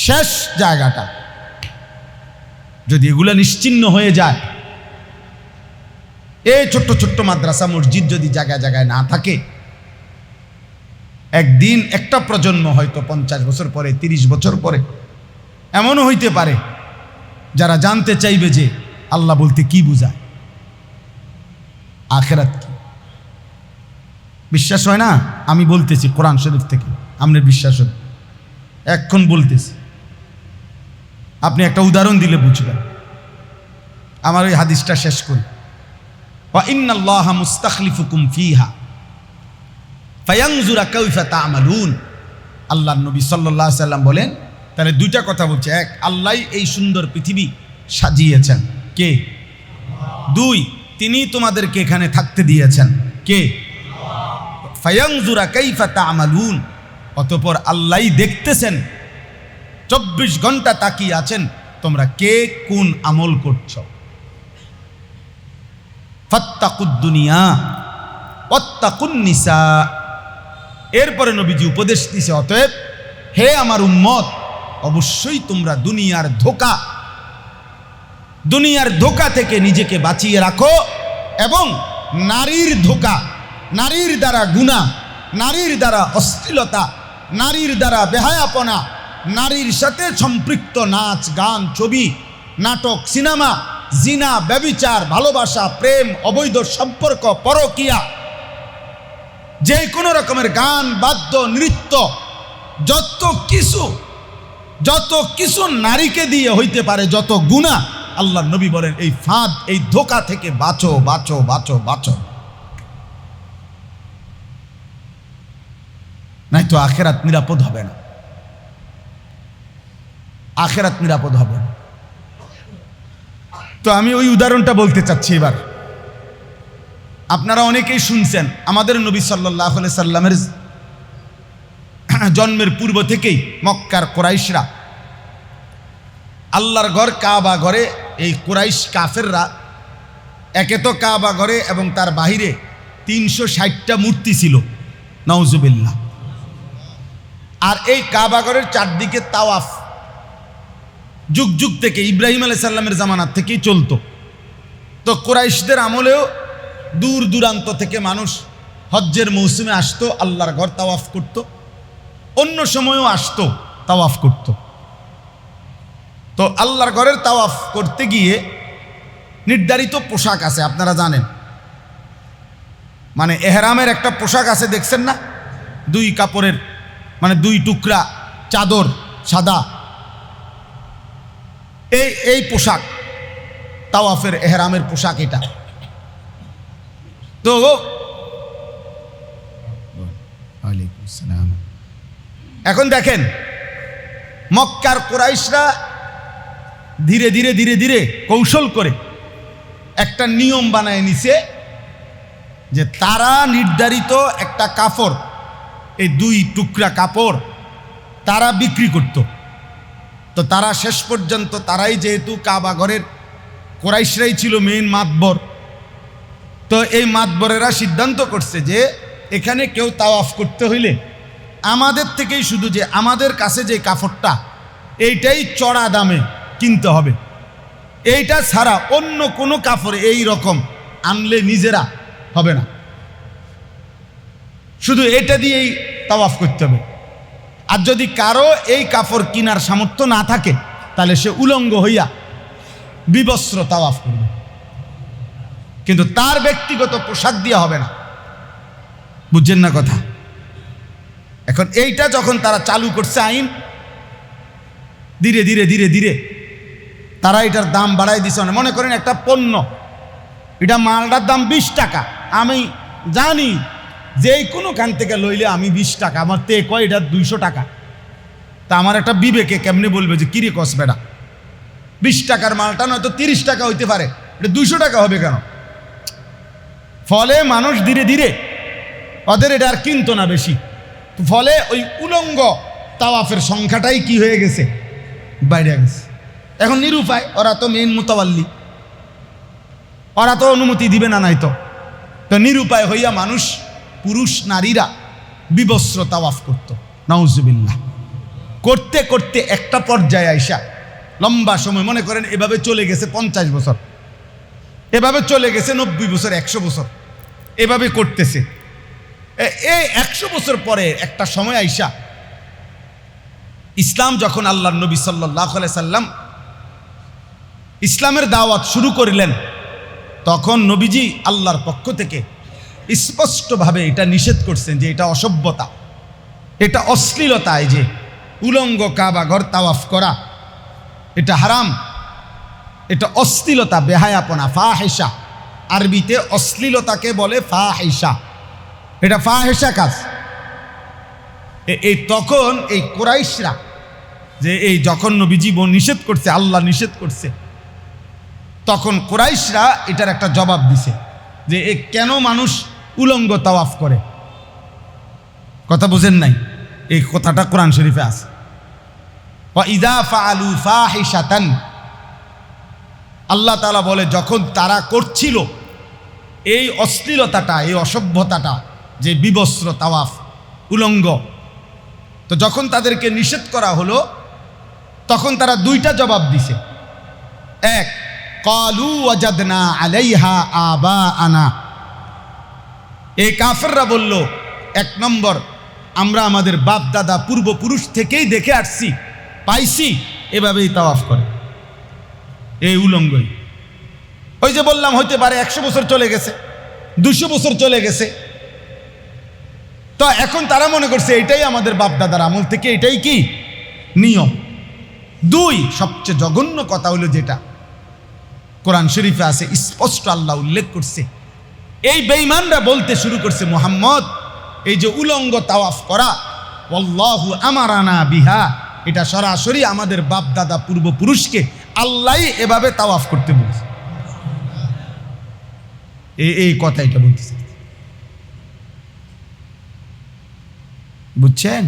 শেষ জায়গাটা। যদি এগুলা নিশ্চিহ্ন হয়ে যায়, এই ছোট্ট ছোট্ট মাদ্রাসা মসজিদ যদি জায়গায় জায়গায় না থাকে, একদিন একটা প্রজন্ম হয়তো 50 বছর পরে, 30 বছর পরে এমনও হইতে পারে যারা জানতে চাইবে যে আল্লাহ বলতে কি বুঝায়, আখিরাত কি। বিশ্বাস হয় না? আমি বলতেছি কোরআন শরীফ থেকে, আপনার বিশ্বাস হয়? এখন বলতেছি, আপনি একটা উদাহরণ দিলে বুঝবেন। আমার ওই হাদিসটা শেষ করি। ওয়া ইন্নাল্লাহা মুস্তাখলিফুকুম ফিহা ফায়ানজুরা কাইফা তা'মালুন। আল্লাহর নবী সাল্লাল্লাহু আলাইহি সাল্লাম বলেন, তাহলে দুইটা কথা বলছে। এক, আল্লাহই এই সুন্দর পৃথিবী সাজিয়েছেন। কে? দুই, তিনি তোমাদেরকে এখানে থাকতে দিয়েছেন। কে? ফায়ানজুরা কাইফা তা'মালুন। অতঃপর আল্লাহই দেখতেছেন, 24 ঘন্টা তাকিয়ে আছেন তোমরা কে কোন আমল করছো। ফাত্তাকুদ দুনিয়া ওয়াত্তাকুন নিসা। এরপরে নবীজি উপদেশ দিছে, অতএব হে আমার উম্মত, অবশ্যই তোমরা দুনিয়ার ধোঁকা থেকে নিজেকে বাঁচিয়ে রাখো, এবং নারীর ধোঁকা, নারীর দ্বারা গুনাহ, নারীর দ্বারা অশ্লীলতা, নারীর দ্বারা বেহায়াপনা, নারীর সাথে সম্পৃক্ত নাচ গান, ছবি, নাটক, সিনেমা, জিনা, ব্যভিচার, ভালোবাসা, প্রেম, অবৈধ সম্পর্ক, পরকীয়া, যে কোনো রকমের গান, বাদ্য, নৃত্য, যত কিছু নারীকে দিয়ে হইতে পারে, যত গুনাহ, আল্লাহ নবী বলেন এই ফাঁদ, এই ধোঁকা থেকে বাঁচো, বাঁচো, বাঁচো, বাঁচো, নাই তো আখিরাত নিরাপদ হবে না। আখিরাত নিরাপদ হবে না। তো আমি ওই উদাহরণটা বলতে চাচ্ছি এবার। আপনারা অনেকেই শুনছেন, আমাদের নবী সাল্লাল্লাহু আলাইহি সাল্লামের জন্মের পূর্ব থেকেই মক্কার কুরাইশরা আল্লাহর ঘর কাবা ঘরে, এই কুরাইশ কাফেররা একে তো কাবা ঘরে এবং তার বাহিরে 360টা মূর্তি ছিল, নাউজুবিল্লাহ। আর এই কাবা ঘরের চারদিকে তাওয়াফ যুগ যুগ থেকে, ইব্রাহিম আলাইহিস সালামের জামানার থেকেই চলতো। তো কুরাইশদের আমলেও দূর দূরান্ত থেকে মানুষ হজ্জের মৌসুমে আসতো, আল্লাহর ঘর তাওয়াফ করত, অন্য সময়ও আসতো, তাওয়াফ করত। তো আল্লাহর ঘরের তাওয়াফ করতে গিয়ে নির্ধারিত পোশাক আছে, আপনারা জানেন। মানে এহরামের একটা পোশাক আছে, দেখছেন না? 2 কাপড়ের, মানে 2 টুকরা চাদর, সাদা, এই পোশাক তাওয়াফের এহরামের পোশাক এটা। তো এখন দেখেন, মক্কার কুরাইশরা ধীরে ধীরে ধীরে ধীরে কৌশল করে একটা নিয়ম বানায় নিছে যে তারা নির্ধারিত একটা কাপড়, এই 2 টুকরা কাপড় তারা বিক্রি করত। তো তারা শেষ পর্যন্ত, তারাই যেহেতু কাবা ঘরের কুরাইশরাই ছিল মেইন মাতবর, তো এই মাতবরেরা সিদ্ধান্ত করছে যে এখানে কেউ তাওয়াফ করতে হইলে আমাদের থেকেই শুধু যে আমাদের কাছে যে কাপড়টা, এইটাই চড়া দামে কিনতে হবে। এইটা ছাড়া অন্য কোনো কাপড় এই রকম আনলে নিজেরা হবে না, শুধু এটা দিয়েই তাওয়াফ করতে হবে। আর যদি কারো এই কাপড় কেনার সামর্থ্য না থাকে, তাহলে সে উলঙ্গ হইয়া বিবস্ত্র তাওয়াফ করবে, কিন্তু তার ব্যক্তিগত পোশাক দিয়ে হবে না। বুঝছেন না কথা? এখন এইটা যখন তারা চালু করছে আইন, ধীরে ধীরে ধীরে ধীরে তারা এটার দাম বাড়াই দিছে। মনে করেন একটা পণ্য, এটা মালটার দাম 20 টাকা, আমি জানি যে কোনো খান থেকে লইলে আমি 20 টাকা, আমার তে কয় এটা 200 টাকা, তা আমার একটা বিবেকে কেমনে বলবে যে কিরে কস বেটা, 20 টাকার মালটা নয়তো 30 টাকা হইতে পারে, এটা 200 টাকা হবে কেন? ফলে মানুষ ধীরে ধীরে ওদের এটা আর কিনতো না বেশি। ফলে ওই উলঙ্গ তাওয়াফের সংখ্যাটাই কি হয়ে গেছে, বাইরে গেছে। এখন নিরুপায়, ওরা তো মেইন মুতাওয়াল্লি, ওরা তো অনুমতি দিবে না, নাই তো। তো নিরুপায় হইয়া মানুষ, পুরুষ নারীরা বিবস্ত্র তাওয়াফ করত, নাউজুবিল্লাহ। করতে করতে একটা পর্যায়ে আইসা লম্বা সময়, মনে করেন এভাবে চলে গেছে 50 বছর, এভাবে চলে গেছে 90 বছর, 100 বছর, এভাবে করতেছে। এই 100 বছর পরে একটা সময় আইসা ইসলাম যখন আল্লাহর নবী সাল্লাল্লাহু আলাইহি সাল্লাম ইসলামের দাওয়াত শুরু করলেন, তখন নবীজি আল্লাহর পক্ষ থেকে স্পষ্টভাবে এটা নিষেধ করছেন যে এটা অসভ্যতা, এটা অশ্লীলতা, এই যে উলঙ্গ কাবা ঘর তাওয়াফ করা এটা হারাম, এটা অশ্লীলতা, বেহায়াপনা, ফাহিশা। আরবিতে অশ্লীলতাকে বলে ফাহিশা, এটা ফাহিশা কাজ। এই তখন এই কুরাইশরা যে এই যখন নবীজি নিষেধ করছে, আল্লাহ নিষেধ করছে, তখন কুরাইশরা এটার একটা জবাব দিছে যে এ কেন মানুষ উলঙ্গ তাওয়াফ করে। কথা বুঝেন নাই? এই কথাটা কোরআন শরীফে আছে, ওয়া ইযা ফাআলু ফাহিশাতান, আল্লাহ তাআলা বলে যখন তারা করছিল এই অশ্লীলতাটা, এই অসভ্যতাটা, যে বিবস্ত্র তাওয়াফ, উলঙ্গ, তো যখন তাদেরকে নিষেধ করা হলো তখন তারা দুইটা জবাব দিছে। এক, ক্বালু ওয়াজাদনা আলাইহা আবাআনা, এই কাফেররা বলল, এক নম্বর, আমরা আমাদের বাপ দাদা পূর্বপুরুষ থেকেই দেখে আসছি, পাইছি এভাবেই তাওয়াফ করে, এই উলঙ্গই। ওই যে বললাম হইতে পারে 100 বছর চলে গেছে, 200 বছর চলে গেছে, তো এখন তারা মনে করছে এটাই আমাদের বাপ দাদার আমল থেকে এটাই কি নিয়ম। দুই, সবচেয়ে জঘন্য কথা হলো যেটা কোরআন শরীফে আছে, স্পষ্ট আল্লাহ উল্লেখ করছে, এই বেঈমানরা বলতে শুরু করছে, মুহাম্মদ এই যে উলঙ্গ তাওয়াফ করা, আল্লাহু আমারানা বিহা, এটা সরাসরি আমাদের বাপ দাদা পূর্বপুরুষকে আল্লাহ এভাবে তাওয়াফ করতে বলছে। এই কথা এটা বলতেছে, বুঝছেন?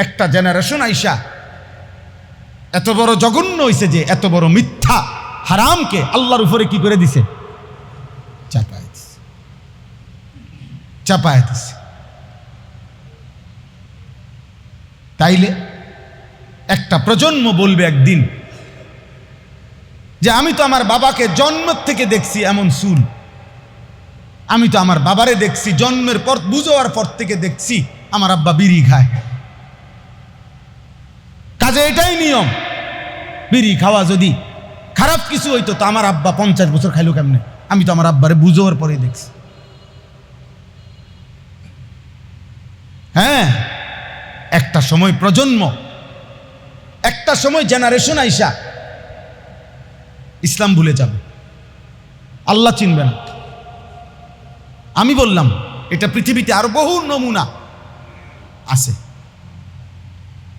একটা জেনারেশন আইসা এত বড় জঘন্য হইছে যে এত বড় মিথ্যা হারামকে আল্লাহর উপরে কি করে দিছে, চাপায় দিছে। তাইলে একটা প্রজন্ম বলবে একদিন যে আমি তো আমার বাবাকে জন্ম থেকে দেখছি এমন চুল, আমি তো আমার বাবারে দেখছি জন্মের পর, বুঝার পর থেকে দেখছি আমার আব্বা বিড়ি খায়, কাজে এটাই নিয়ম। বিড়ি খাওয়া যদি খারাপ কিছু হইতো তো আমার আব্বা 50 বছর খাইলো কেমনে, আমি তো আমার আব্বারে বুঝার পরে দেখছি। হ্যাঁ, একটা সময় প্রজন্ম, একটা সময় জেনারেশন আইসা ইসলাম ভুলে যাবে, আল্লাহ চিনবে না। আমি বললাম এটা পৃথিবীতে আরো বহু নমুনা আছে।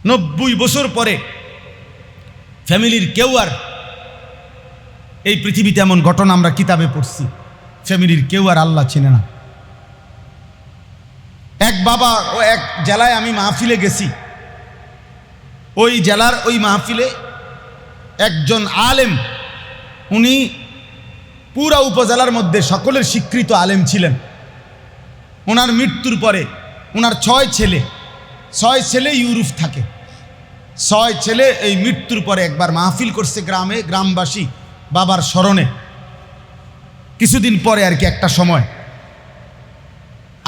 90 বছর পরে ফ্যামিলির কেউ আর, এই পৃথিবীতে এমন ঘটনা আমরা কিতাবে পড়ছি, ফ্যামিলির কেউ আর আল্লাহ চিনে না। এক বাবা ও এক জেলায় আমি মাহফিলে গেছি, ওই জেলার ওই মাহফিলে একজন আলেম, উনি পুরা উপজেলার মধ্যে সকলের স্বীকৃত আলেম ছিলেন। ওনার মৃত্যুর পরে ওনার 6 ছেলে, 6 ছেলে ইউরোপ থাকে, 6 ছেলে এই মৃত্যুর পরে একবার মাহফিল করছে গ্রামে, গ্রামবাসী বাবার স্মরণে। কিছুদিন পরে আর কি একটা সময়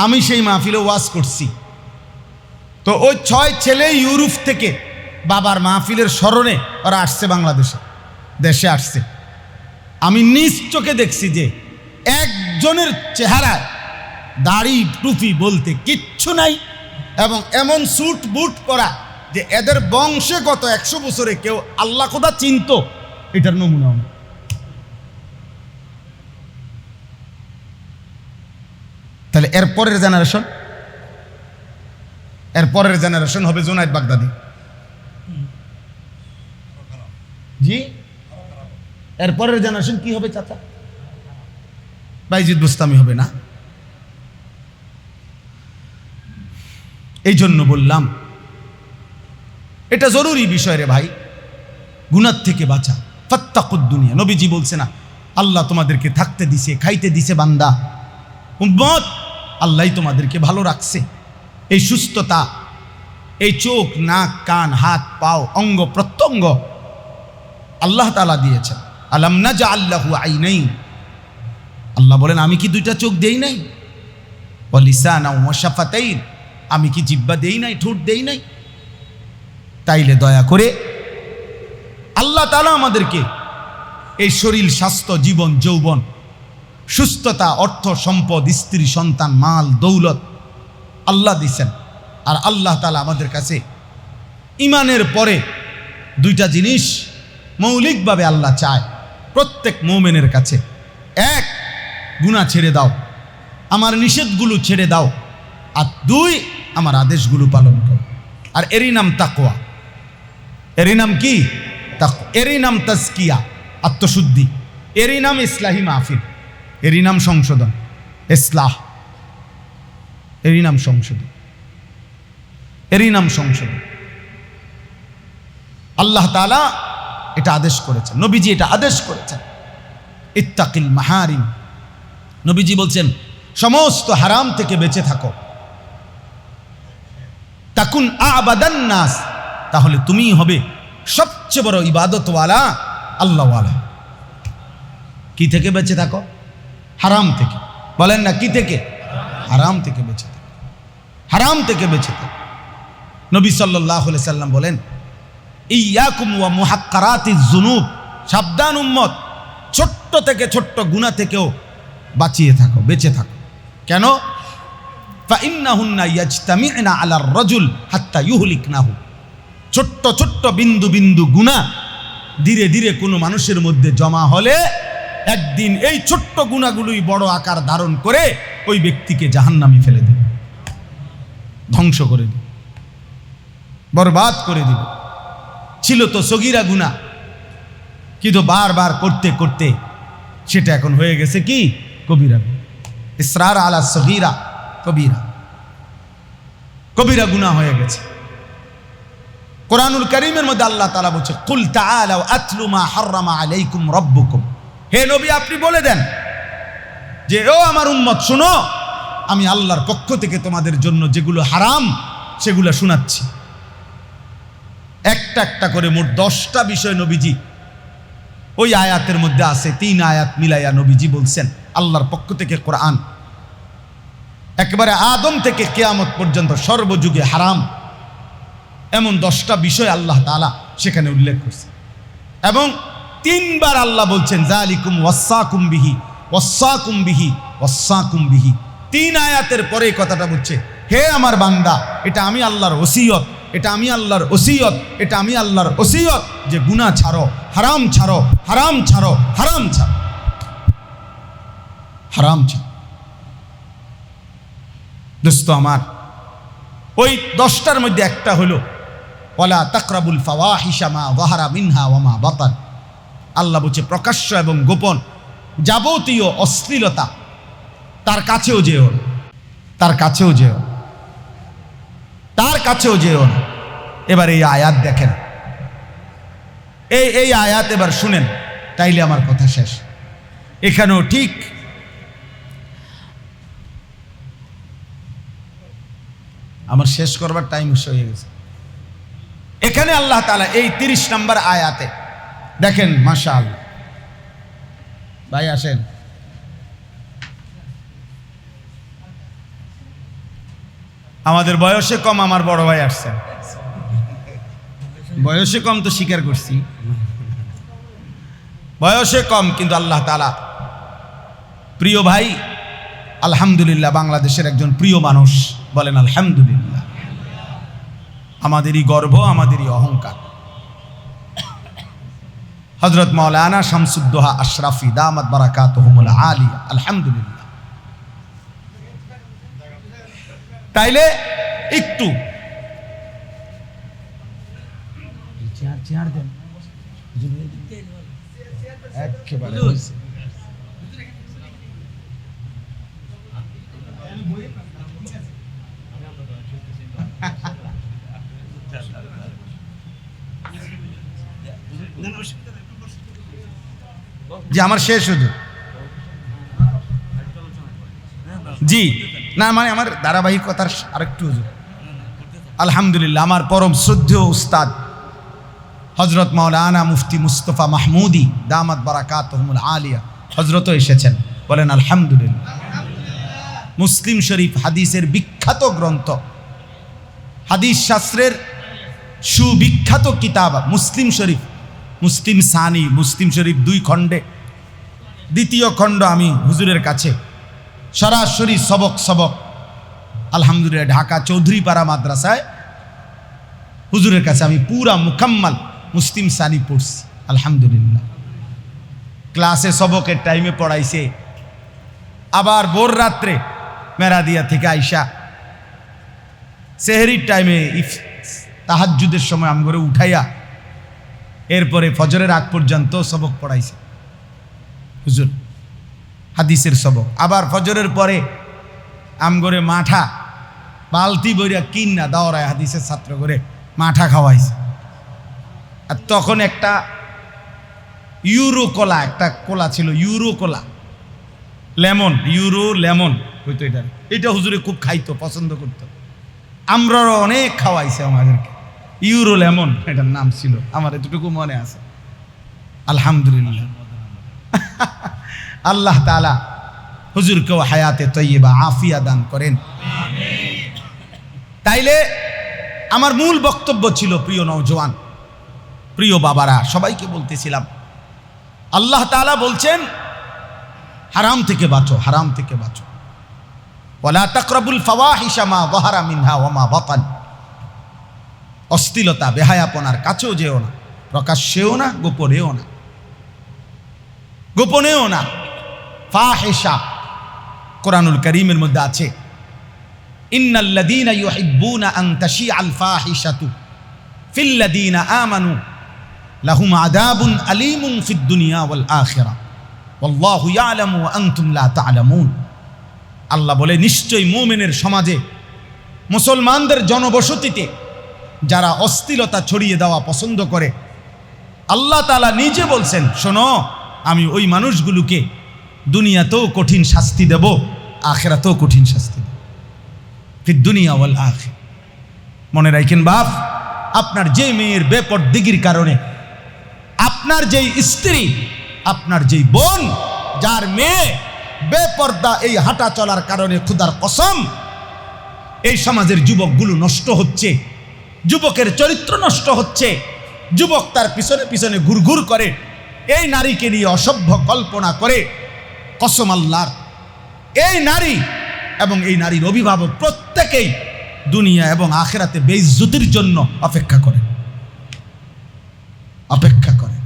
আমি সেই মাহফিলে ওয়াজ করছি, তো ওই 6 ছেলে ইউরোপ থেকে বাবার মাহফিলের স্মরণে ওরা আসছে, বাংলাদেশে দেশে আসছে। আমি নিজ চোখে দেখছি যে একজনের চেহারায় দাড়ি টুপি বলতে কিচ্ছু নাই, এবং এমন স্যুট বুট পরা যে এদের বংশে গত 100 বছরে কেউ আল্লাহ খোদা চিনত, এটার নমুনা। তাহলে এরপরের জেনারেশন হবে জুনায়েদ বাগদাদি। জি, এরপরের জেনারেশন কি হবে চাচা? বাইজিদ বুস্তামি হবে না? এই জন্য বললাম এটা জরুরি বিষয় রে ভাই, গুনাহ থেকে বাঁচা, ফাত্তাকুদ দুনিয়া। নবীজি বলছে না, আল্লাহ তোমাদেরকে থাকতে দিছে, খাইতে দিছে, বান্দা উম্মত, আল্লাহ তোমাদেরকে ভালো রাখছে। এই সুস্থতা, এই চোখ, নাক, কান, হাত, পাও, অঙ্গ প্রত্যঙ্গ আল্লাহ তাআলা দিয়েছেন। আলাম নাজআল লাহু আইনাইন, আল্লাহ বলেন আমি কি দুইটা চোখ দেই নাই? ওয়া লিসানাও ওয়া শাফাতাইন, আমি কি জিহ্বা দেই নাই, ঠোঁট দেই নাই? তাইলে দয়া করে আল্লাহ তাআলা আমাদেরকে এই শরীর, স্বাস্থ্য, জীবন, যৌবন, সুস্থতা, অর্থ, সম্পদ, স্ত্রী, সন্তান, মাল, দৌলত আল্লাহ দিছেন। আর আল্লাহ তাআলা আমাদের কাছে ঈমানের পরে দুইটা জিনিস মৌলিকভাবে আল্লাহ চায় প্রত্যেক মুমিনের কাছে। এক, গুনাহ ছেড়ে দাও, আমার নিষেধগুলো ছেড়ে দাও। আর দুই, আমার আদেশগুলো পালন করো। আর এরই নাম তাকওয়া। এরই নাম কি? তাকওয়া। এরই নাম তাজকিয়া, আত্মশুদ্ধি। এরই নাম ইসলাহি মাহফিল। এরই নাম সংশোধন, ইসলাহ। এরই নাম সংশোধন, এরই নাম সংশোধন। আল্লাহ তাআলা এটা আদেশ করেছেন, নবীজি এটা আদেশ করেছেন। ইত্তাকিল মাহারিম, নবীজি বলছেন সমস্ত হারাম থেকে বেঁচে থাকো। তাকুন আবাদান নাস, তাহলে তুমিই হবে সবচেয়ে বড় ইবাদতওয়ালা, আল্লাহওয়ালা। কি থেকে বেঁচে থাকো? হারাম থেকে। বলেন না, কি থেকে? হারাম থেকে বেঁচে থাকো, হারাম থেকে বেঁচে থাকো। নবী সাল্লাল্লাহু আলাইহি সাল্লাম বলেন ইয়াকুম ওয়া মুহাক্কারাতিজ যুনুব, সাবধান উম্মত, ছোট্ট থেকে ছোট্ট গুনাহ থেকেও বাঁচিয়ে থাকো, বেঁচে থাকো। কেন? ফাইন্নাহুন্না ইয়াজতামিউনা আলার রাজুল হাত্তা ইউহলিকনাহু, ছোট্ট ছোট্ট বিন্দু বিন্দু গুনাহ ধীরে ধীরে কোনো মানুষের মধ্যে জমা হলে একদিন এই ছোট্ট গুনাহগুলোই বড় আকার ধারণ করে ওই ব্যক্তিকে জাহান্নামে ফেলে দেবে, ধ্বংস করে দেবে, বরবাদ করে দেবে। ছিল তো সগীরা গুনাহ, কিন্তু বারবার করতে করতে সেটা এখন হয়ে গেছে কি? কবিরা। ইসরার আলা সগীরা কবিরা, কবিরা গুনাহ হয়ে গেছে। কোরআনুল কারীমের মধ্যে আল্লাহ তাআলা বলছে কুল তাআলাউ আতলু মা হাররামা আলাইকুম রাব্বুকুম, হে নবী আপনি বলে দেন যে ও আমার উম্মত শুনো, আমি আল্লাহর পক্ষ থেকে তোমাদের জন্য যেগুলো হারাম সেগুলো শোনাচ্ছি। একটা একটা করে মোট 10টা বিষয় নবীজি ওই আয়াতের মধ্যে আছে। 3 আয়াত মিলাইয়া নবীজি বলছেন আল্লাহর পক্ষ থেকে কোরআন একেবারে আদম থেকে কিয়ামত পর্যন্ত সর্বযুগে হারাম এমন 10টা বিষয় আল্লাহ তাআলা সেখানে উল্লেখ করছে। এবং 3 বার আল্লাহ বলছেন যালিকুম ওয়াসাকুম বিহি ওয়াসাকুম বিহি ওয়াসাকুম বিহি। 3 আয়াতের পরে এই কথাটা বলছে, হে আমার বান্দা, এটা আমি আল্লাহর ওসিয়ত, এটা আমি আল্লাহর ওসিয়ত, এটা আমি আল্লাহর ওসিয়ত যে গুনাহ ছাড়ো, হারাম ছাড়ো, হারাম ছাড়ো, হারাম ছাড়ো, হারাম ছাড়ো। দোস্ত আমার, ওই 10টার মধ্যে একটা হলো ওয়ালা তাকরাবুল ফাওয়াহিশা মা যাহারা মিনহা ওয়া মা বাতান। আল্লাহ বলছে প্রকাশ্য এবং গোপন যাবতীয় অশ্লীলতা তার কাছেও যেও না, তার কাছেও যেও না, তার কাছেও যেও না। এবার এই আয়াত দেখেন, এই আয়াত এবার শুনেন, তাইলে আমার কথা শেষ। এখানেও ঠিক আমার শেষ করবার টাইম হয়ে গেছে। এখানে আল্লাহ তাআলা এই 30 নম্বর আয়াতে দেখেন, মাশাআল্লাহ ভাই আসেন, আমাদের বয়সে কম আমার বড় ভাই আসছেন। বয়সে কম তো স্বীকার করছি, বয়সে কম, কিন্তু আল্লাহ তাআলা প্রিয় ভাই, আলহামদুলিল্লাহ বাংলাদেশের একজন প্রিয় মানুষ, বলেন আলহামদুলিল্লাহ। আমাদেরই গর্ব, আমাদেরই অহংকার। হযরত মাওলানা শামসুদ্দোহা আশরাফি দামাত বারাকাতুহুমুল আলিয়া, আলহামদুলিল্লাহ। তাইলে একটু একেবারে যে আমার শেষ হতো জি না, মানে আমার ধারাবাহিকতার আরেকটু হুজুর আলহামদুলিল্লাহ আমার পরম শ্রদ্ধেয় উস্তাদ হজরত মাওলানা মুফতি মুস্তফা মাহমুদি দামাত বারাকাতুহুমুল আলিয়া হজরতও এসেছেন, বলেন আলহামদুলিল্লাহ। মুসলিম শরীফ হাদিসের বিখ্যাত গ্রন্থ, হাদিস শাস্ত্রের সুবিখ্যাত কিতাব মুসলিম শরীফ, মুসলিম সানি, মুসলিম শরীফ 2 খণ্ডে, দ্বিতীয় খণ্ড আমি হুজুরের কাছে সরাসরি সবক আলহামদুলিল্লাহ ঢাকা চৌধুরীপাড়া মাদ্রাসায় হুজুরের কাছে আমি পুরা মুকাম্মাল মুসলিম সানি পড়ছি আলহামদুলিল্লাহ। ক্লাসে সবকের টাইমে পড়াইছে, আবার ভোর রাত্রে মেরাদিয়া থেকে আইসা সেহরির টাইমে তাহাজ্জুদের সময় আমি করে উঠাইয়া এরপরে ফজরের আগ পর্যন্ত সবক পড়াইছে হুজুর, হাদিসের সবক। আবার ফজরের পরে আমগরে মাঠা বালতি বইরা কিন্না দাওরায় হাদিসের ছাত্র করে মাঠা খাওয়াইছে। আর তখন একটা ইউরো কোলা, একটা কোলা ছিল ইউরো কোলা, লেমন, ইউরো লেমন হইতো, এটা হুজুরে খুব খাইতো, পছন্দ করতো। আমরাও অনেক খাওয়াইছে আমাদেরকে, ইউরো লেমন এটার নাম ছিল, আমার এতটুকু মনে আছে আলহামদুলিল্লাহ। আল্লাহ তাআলা হুজুরকেও হায়াতে তৈয়বা আফিয়া দান করেন। তাইলে আমার মূল বক্তব্য ছিল, প্রিয় নওজওয়ান, প্রিয় বাবারা, সবাইকে বলতেছিলাম আল্লাহ তাআলা বলছেন হারাম থেকে বাঁচো, হারাম থেকে বাঁচো। ওয়ালা তাকরাবুল ফাওয়াহিশা মা যাহারা মিনহা ওয়া মা বাতান, অশ্লীলতা বেহায়াপনার কাছেও যেও না, প্রকাশ্যেও না, গোপনেও না, গোপনেও না। ফাহিশা কোরআনুল কারীমের মধ্যে আছে, ইন্নাল্লাযীনা ইউহিব্বুনা আন তাশিআল ফাহিশাতু ফিল্লাযীনা আমানু লাহুম আযাবুন আলীমুন ফিদ দুনিয়া ওয়াল আখিরাহ ওয়াল্লাহু ইয়ালামু ওয়া আনতুম লা তা'লামুন। আল্লাহ বলে, নিশ্চয়ই মুমিনের সমাজে, মুসলমানদের জনবসতিতে যারা অশ্লীলতা ছড়িয়ে দেওয়া পছন্দ করে, আল্লাহ তাআলা নিজে বলছেন, শোনো আমি ওই মানুষগুলোকে দুনিয়াতেও কঠিন শাস্তি দেব, আখিরাতেও কঠিন শাস্তি দেব, ফিদ দুনিয়া ওয়াল আখিরাহ। মনে রাখেন বাপ, আপনার যে মেয়ের বেপরদিগির কারণে, আপনার যেই স্ত্রী, আপনার যেই বোন, যার মেয়ে বেপর্দা এই হাঁটা চলার কারণে খোদার কসম এই সমাজের যুবকগুলো নষ্ট হচ্ছে, যুবকের চরিত্র নষ্ট হচ্ছে, যুবক তার পিছনে পিছনে ঘুরঘুর করে, এই নারীকে নিয়ে অসভ্য কল্পনা করে। কসম আল্লাহর, এই নারী এবং এই নারীর অভিভাবক প্রত্যেকেই দুনিয়া এবং আখিরাতে বেইজ্জতির জন্য অপেক্ষা করে, অপেক্ষা করে,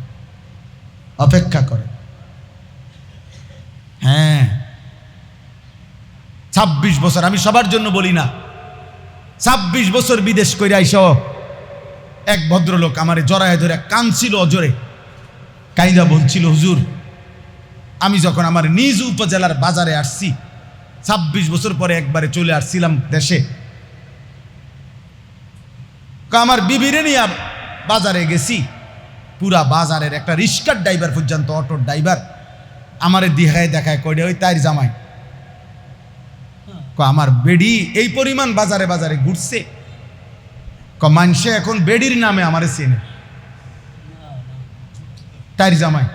অপেক্ষা করে। হ্যাঁ, 26 বছর, আমি সবার জন্য বলি না, 26 বছর বিদেশ করে আইসা এক ভদ্রলোক আমারে জড়ায় ধরে কাঁদছিল, অজরে কাইদা বলছিল, হুজুর আমি যখন আমার নিজ উপজেলার বাজারে আসছি, 26 বছর পরে একবারে চলে আসছিলাম দেশে, আমার বিবিরে নিয়ে বাজারে গেছি, পুরা বাজারের একটা রিক্সার ড্রাইভার পর্যন্ত, অটোর ড্রাইভার আমারে দেখায় কইডে ওই তাইর জামাই, আমার বেডি এই পরিমাণ বাজারে বাজারে ঘুরছে, মানুষে এখন বেডির নামে আমারে চেনে, তাইর জামাই।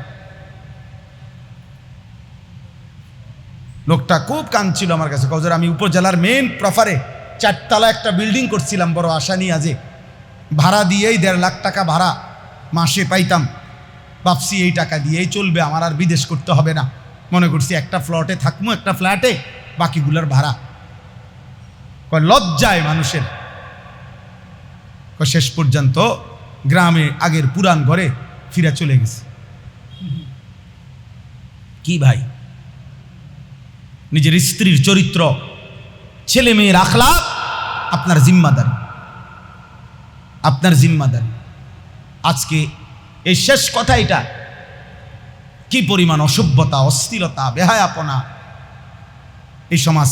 লোকটা খুব কাঁদছিল আমার কাছে, কজর আমি উপজেলার মেন প্রফারে 4 তলা একটা বিল্ডিং করছিলাম, বড় আশা নিয়ে, আজে ভাড়া দিয়েই 1.5 লাখ টাকা ভাড়া মাসে পাইতাম, ভাবছি এই টাকা দিয়েই চলবে, আমার আর বিদেশ করতে হবে না, মনে করছি একটা ফ্ল্যাটে থাকবো, একটা ফ্ল্যাটে বাকিগুলোর ভাড়া। লজ্জায় মানুষের, শেষ পর্যন্ত গ্রামে আগের পুরান ঘরে ফিরে চলে গেছে। কি ভাই, নিজের স্ত্রীর চরিত্র, ছেলে মেয়ের আখলাক আপনার জিম্মাদারি, আপনার জিম্মাদারি। আজকে এই শেষ কথা, এটা কি পরিমাণ অসভ্যতা, অশ্লীলতা, বেহায়াপনা এই সমাজ।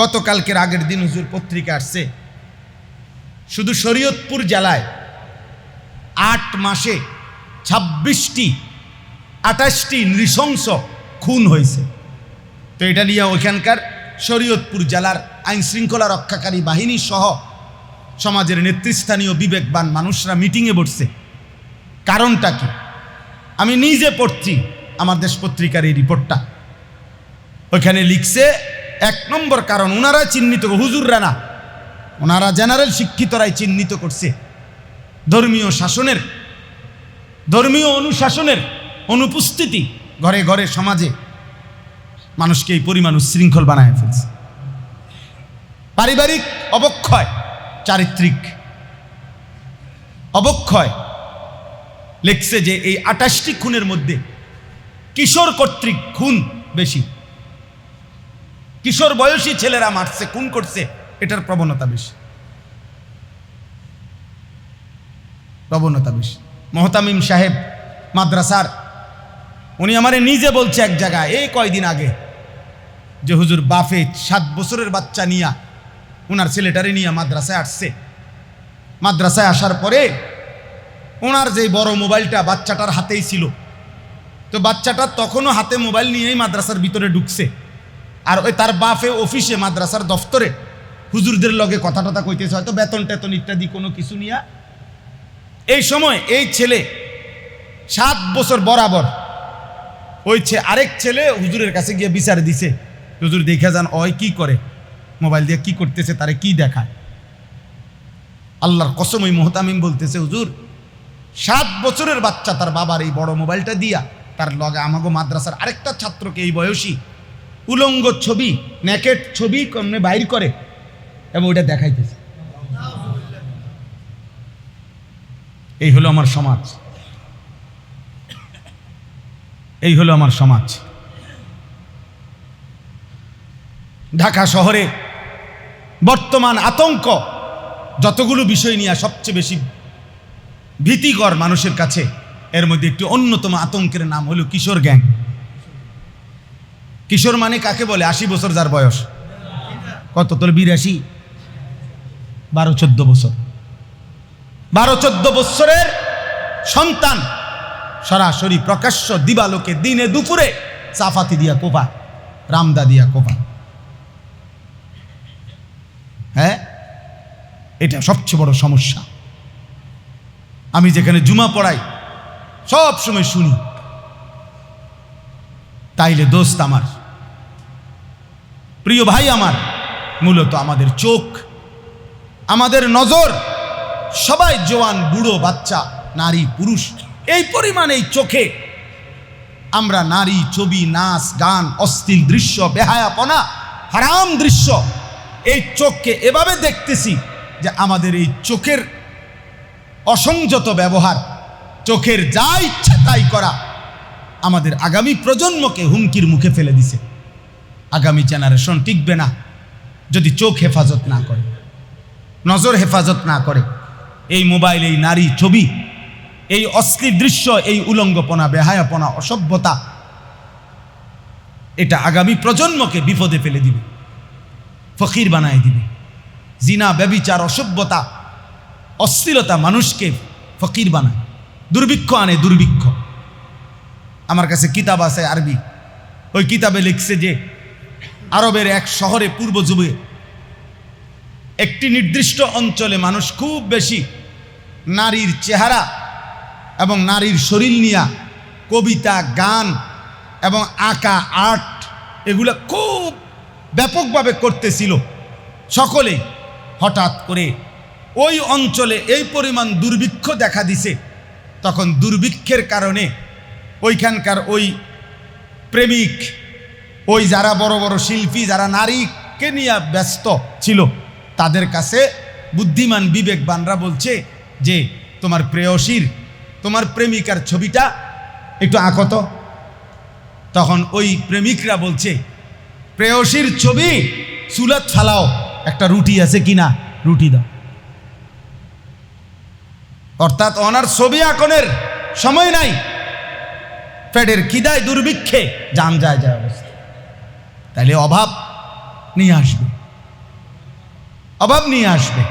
গতকালকের আগের দিন হুজুর পত্রিকা আসছে, শুধু শরীয়তপুর জেলায় 8 মাসে 28টি নৃশংস খুন হয়েছে। তো এটা নিয়ে ওইখানকার শরীয়তপুর জেলার আইন শৃঙ্খলা রক্ষাকারী বাহিনী সহ সমাজের নেতৃস্থানীয় বিবেকবান মানুষরা মিটিংয়ে বসছে। কারণটা কি? আমি নিজে পড়ছি আমার দেশ পত্রিকার এই রিপোর্টটা। ওইখানে লিখছে 1 নম্বর কারণ, ওনারা চিহ্নিত, হুজুররা না, ওনারা জেনারেল শিক্ষিতরাই চিহ্নিত করছে, ধর্মীয় শাসনের, ধর্মীয় অনুশাসনের অনুপস্থিতি ঘরে ঘরে সমাজে মানুষকে এই পরিমাণ উচ্ছৃঙ্খল বানায় ফেলছে। পারিবারিক অবক্ষয়, চারিত্রিক অবক্ষয়। লিখছে যে এই 28টি খুনের মধ্যে কিশোর কর্তৃক খুন বেশি, কিশোর বয়সী ছেলেরা মারছে, খুন করছে, এটার প্রবণতা বেশি, প্রবণতা বেশি। মোহতামিম সাহেব মাদ্রাসার, উনি আমারে নিজে বলছে এক জায়গায় এই কয়দিন আগে যে হুজুর বাফে 7 বছরের বাচ্চা নিয়া ওনার ছেলেটারে নিয়ে মাদ্রাসায় আসছে। মাদ্রাসায় আসার পরে ওনার যে বড় মোবাইলটা বাচ্চাটার হাতেই ছিল, তো বাচ্চাটা তখনও হাতে মোবাইল নিয়েই মাদ্রাসার ভিতরে ঢুকছে। আর ওই তার বাফে অফিসে মাদ্রাসার দফতরে হুজুরদের লগে কথা টথা কইতেছে, হয়তো বেতন টেতন ইত্যাদি কোনো কিছু নিয়া। এই সময় এই ছেলে 7 বছর বরাবর ওই আরেক ছেলে হুজুরের কাছে গিয়ে বিচার দিছে, হুজুর দেখে যান ওই কি করে, মোবাইল দিয়ে কি করতেছে, তারে কি দেখায়। আল্লাহর কসম ওই মোহতামিম বলতেছে, হুজুর 7 বছরের বাচ্চা তার বাবার এই বড় মোবাইলটা দিয়া তার লগে আমাগো মাদ্রাসার আরেকটা ছাত্রকে এই বয়সী উলঙ্গ ছবি, নেকেট ছবি কমনে বাইর করে এবং ওইটা দেখাইতেছে। এই হলো আমার সমাজ, এই হলো আমার সমাজ। ঢাকা শহরে বর্তমান আতঙ্ক যতগুলো বিষয় নিয়ে সবচেয়ে বেশি ভীতিকর মানুষের কাছে, এর মধ্যে একটি অন্যতম আতঙ্কের নাম হলো কিশোর গ্যাং। কিশোর মানে কাকে বলে? 80 বছর যার বয়স, কত তোর 82, 12-14 বছর, 12-14 বছরের সন্তান সরাসরি প্রকাশ্য দিবালোকে দিনে দুপুরে চাফাতি দিয়া কোপা, রামদা দিয়া কোপা। হ্যাঁ, এটা সবচেয়ে বড় সমস্যা। আমি যেখানে জুমা পড়াই সব সময় শুনি। তাইলে দোস্ত আমার, প্রিয় ভাই আমার, মূলত আমাদের চোখ, আমাদের নজর, সবাই জওয়ান, বুড়ো, বাচ্চা, নারী, পুরুষ, এই পরিমাণ এই চোখে আমরা নারী, ছবি, নাচ, গান, অশ্লীল দৃশ্য, বেহায়াপনা, হারাম দৃশ্য, এই চোখকে এভাবে দেখতেছি যে আমাদের এই চোখের অসংযত ব্যবহার, চোখের যা ইচ্ছা তাই করা আমাদের আগামী প্রজন্মকে হুমকির মুখে ফেলে দিছে। আগামী জেনারেশন টিকবে না যদি চোখ হেফাজত না করে, নজর হেফাজত না করে। এই মোবাইল, এই নারী, ছবি, এই অশ্লীল দৃশ্য, এই উলঙ্গপনা, বেহায়াপনা, অসভ্যতা, এটা আগামী প্রজন্মকে বিপদে ফেলে দিবে, ফকির বানায় দিবে। জিনা, ব্যভিচার, অসভ্যতা, অশ্লীলতা মানুষকে ফকির বানায়, দুর্ভিক্ষ আনে, দুর্ভিক্ষ। আমার কাছে কিতাব আছে আরবি, ওই কিতাবে লিখছে যে আরবের এক শহরে পূর্ব যুগে একটি নির্দিষ্ট অঞ্চলে মানুষ খুব বেশি নারীর চেহারা এবং নারীর শরীর নিয়ে কবিতা, গান এবং আঁকা, আর্ট, এগুলো খুব ব্যাপকভাবে করতেছিল সকলেই। হঠাৎ করে ওই অঞ্চলে এই পরিমাণ দুর্ভিক্ষ দেখা দিছে। তখন দুর্ভিক্ষের কারণে ওইখানকার ওই প্রেমিক, ওই যারা বড় বড় শিল্পী, যারা নারীকে নিয়ে ব্যস্ত ছিল, তাদের কাছে বুদ্ধিমান বিবেকবানরা বলছে যে তোমার প্রেয়সীর, তোমার প্রেমিকার ছবিটা একটু আঁকো তো। তখন ওই প্রেমিকরা বলছে প্রেয়সীর ছবি চুলাত ফালাও, একটা রুটি আছে কিনা রুটি দাও। অর্থাৎ ওনার ছবি আঁকনের সময় নাই, পেটের খিদায় দুর্ভিক্ষে জান যায় যায় অবস্থা। তাইলে অভাব নিয়ে আসবে, অভাব নিয়ে আসবে।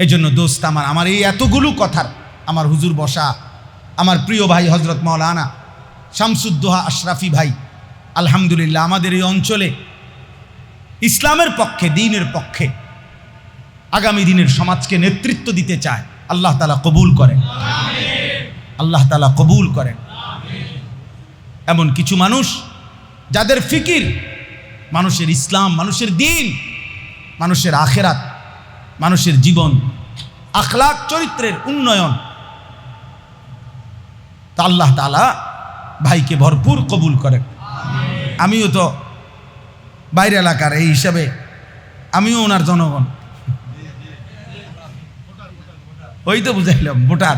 এই জন্য দোস্ত আমার এই এতগুলো কথার, আমার হুজুর বসা, আমার প্রিয় ভাই হজরত মাওলানা শামসুদ্দোহা আশরাফি ভাই, আলহামদুলিল্লাহ আমাদের এই অঞ্চলে ইসলামের পক্ষে, দ্বীনের পক্ষে আগামী দিনের সমাজকে নেতৃত্ব দিতে চায়, আল্লাহ তাআলা কবুল করেন, আল্লাহ তাআলা কবুল করেন। এমন কিছু মানুষ যাদের ফিকির মানুষের ইসলাম, মানুষের দ্বীন, মানুষের আখেরাত, মানুষের জীবন, আখলাক, চরিত্রের উন্নয়ন, তা আল্লাহ তাআলা ভাইকে ভরপুর কবুল করেন। আমিও তো বাইরে এলাকার, এই হিসাবে আমিও ওনার জনগণ, ওই তো বুঝাইলাম ভোটার।